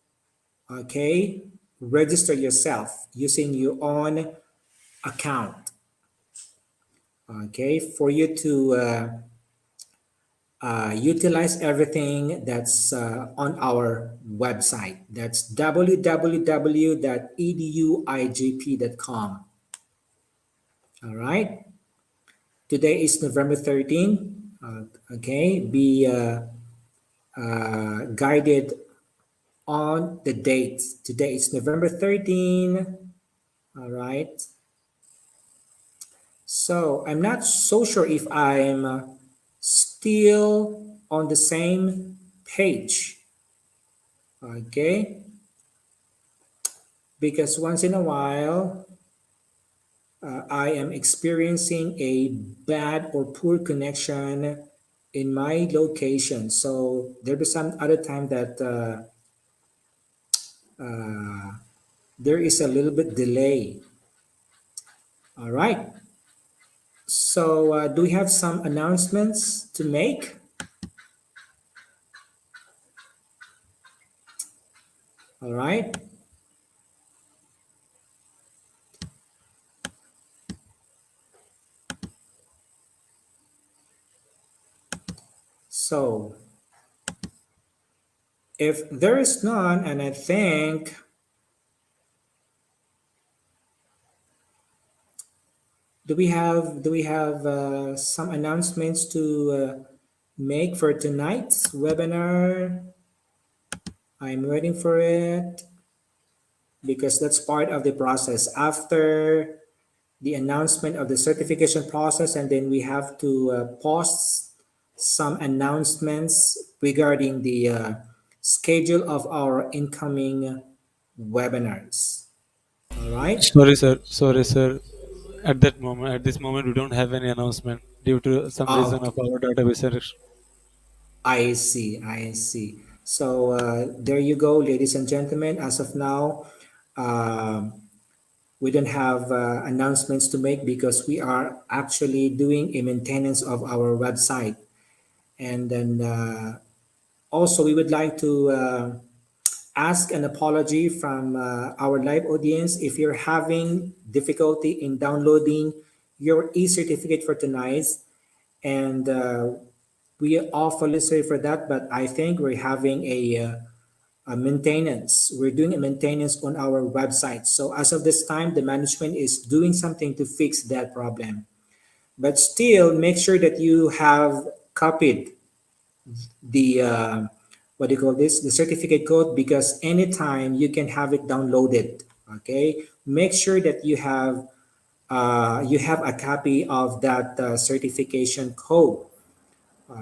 okay, register yourself using your own account. Okay, for you to utilize everything that's on our website. That's www.eduigp.com. All right. Today is November 13. Okay. Be guided on the dates. Today is November 13. All right. So I'm not so sure if I'm still on the same page. Okay. Because once in a while, I am experiencing a bad or poor connection in my location. So there'll be some other time that there is a little bit delay. All right. So do we have some announcements to make? All right. So if there is none, and I think do we have some announcements to make for tonight's webinar? I'm waiting for it because that's part of the process. After the announcement of the certification process, and then we have to post some announcements regarding the schedule of our incoming webinars. All right. Sorry, sir. Sorry, sir. At this moment, we don't have any announcement due to some reason Okay. of our database error. I see. I see. So there you go, ladies and gentlemen. As of now, um, we don't have announcements to make because we are actually doing a maintenance of our website. And then also, we would like to ask an apology from our live audience if you're having difficulty in downloading your e-certificate for tonight. And we awfully sorry for that, but I think we're having a maintenance. We're doing a maintenance on our website. So as of this time, the management is doing something to fix that problem. But still, make sure that you have copied the what do you call this, the certificate code, because anytime you can have it downloaded. Okay, make sure that you have a copy of that certification code.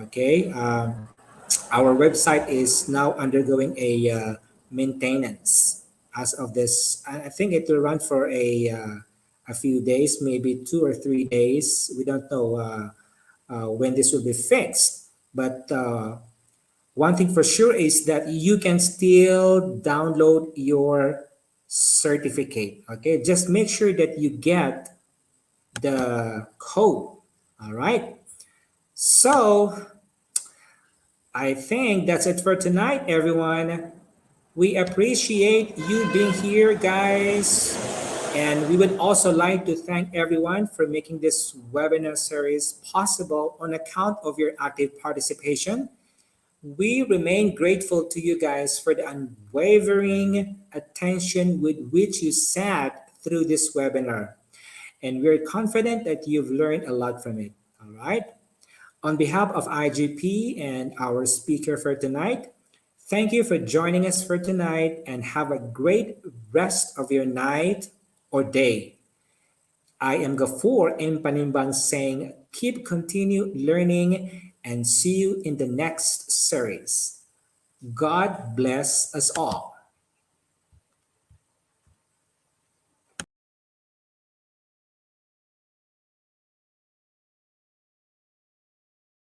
Okay, our website is now undergoing a maintenance as of this. I think it will run for a few days, maybe 2 or 3 days. We don't know when this will be fixed, but one thing for sure is that you can still download your certificate. Okay, just make sure that you get the code. All right. So I think that's it for tonight, everyone. We appreciate you being here, guys. And we would also like to thank everyone for making this webinar series possible on account of your active participation. We remain grateful to you guys for the unwavering attention with which you sat through this webinar. And we're confident that you've learned a lot from it. All right. On behalf of IGP and our speaker for tonight, thank you for joining us for tonight and have a great rest of your night or day. I am Gafoor in Panimbang saying continue learning and see you in the next series. God bless us all.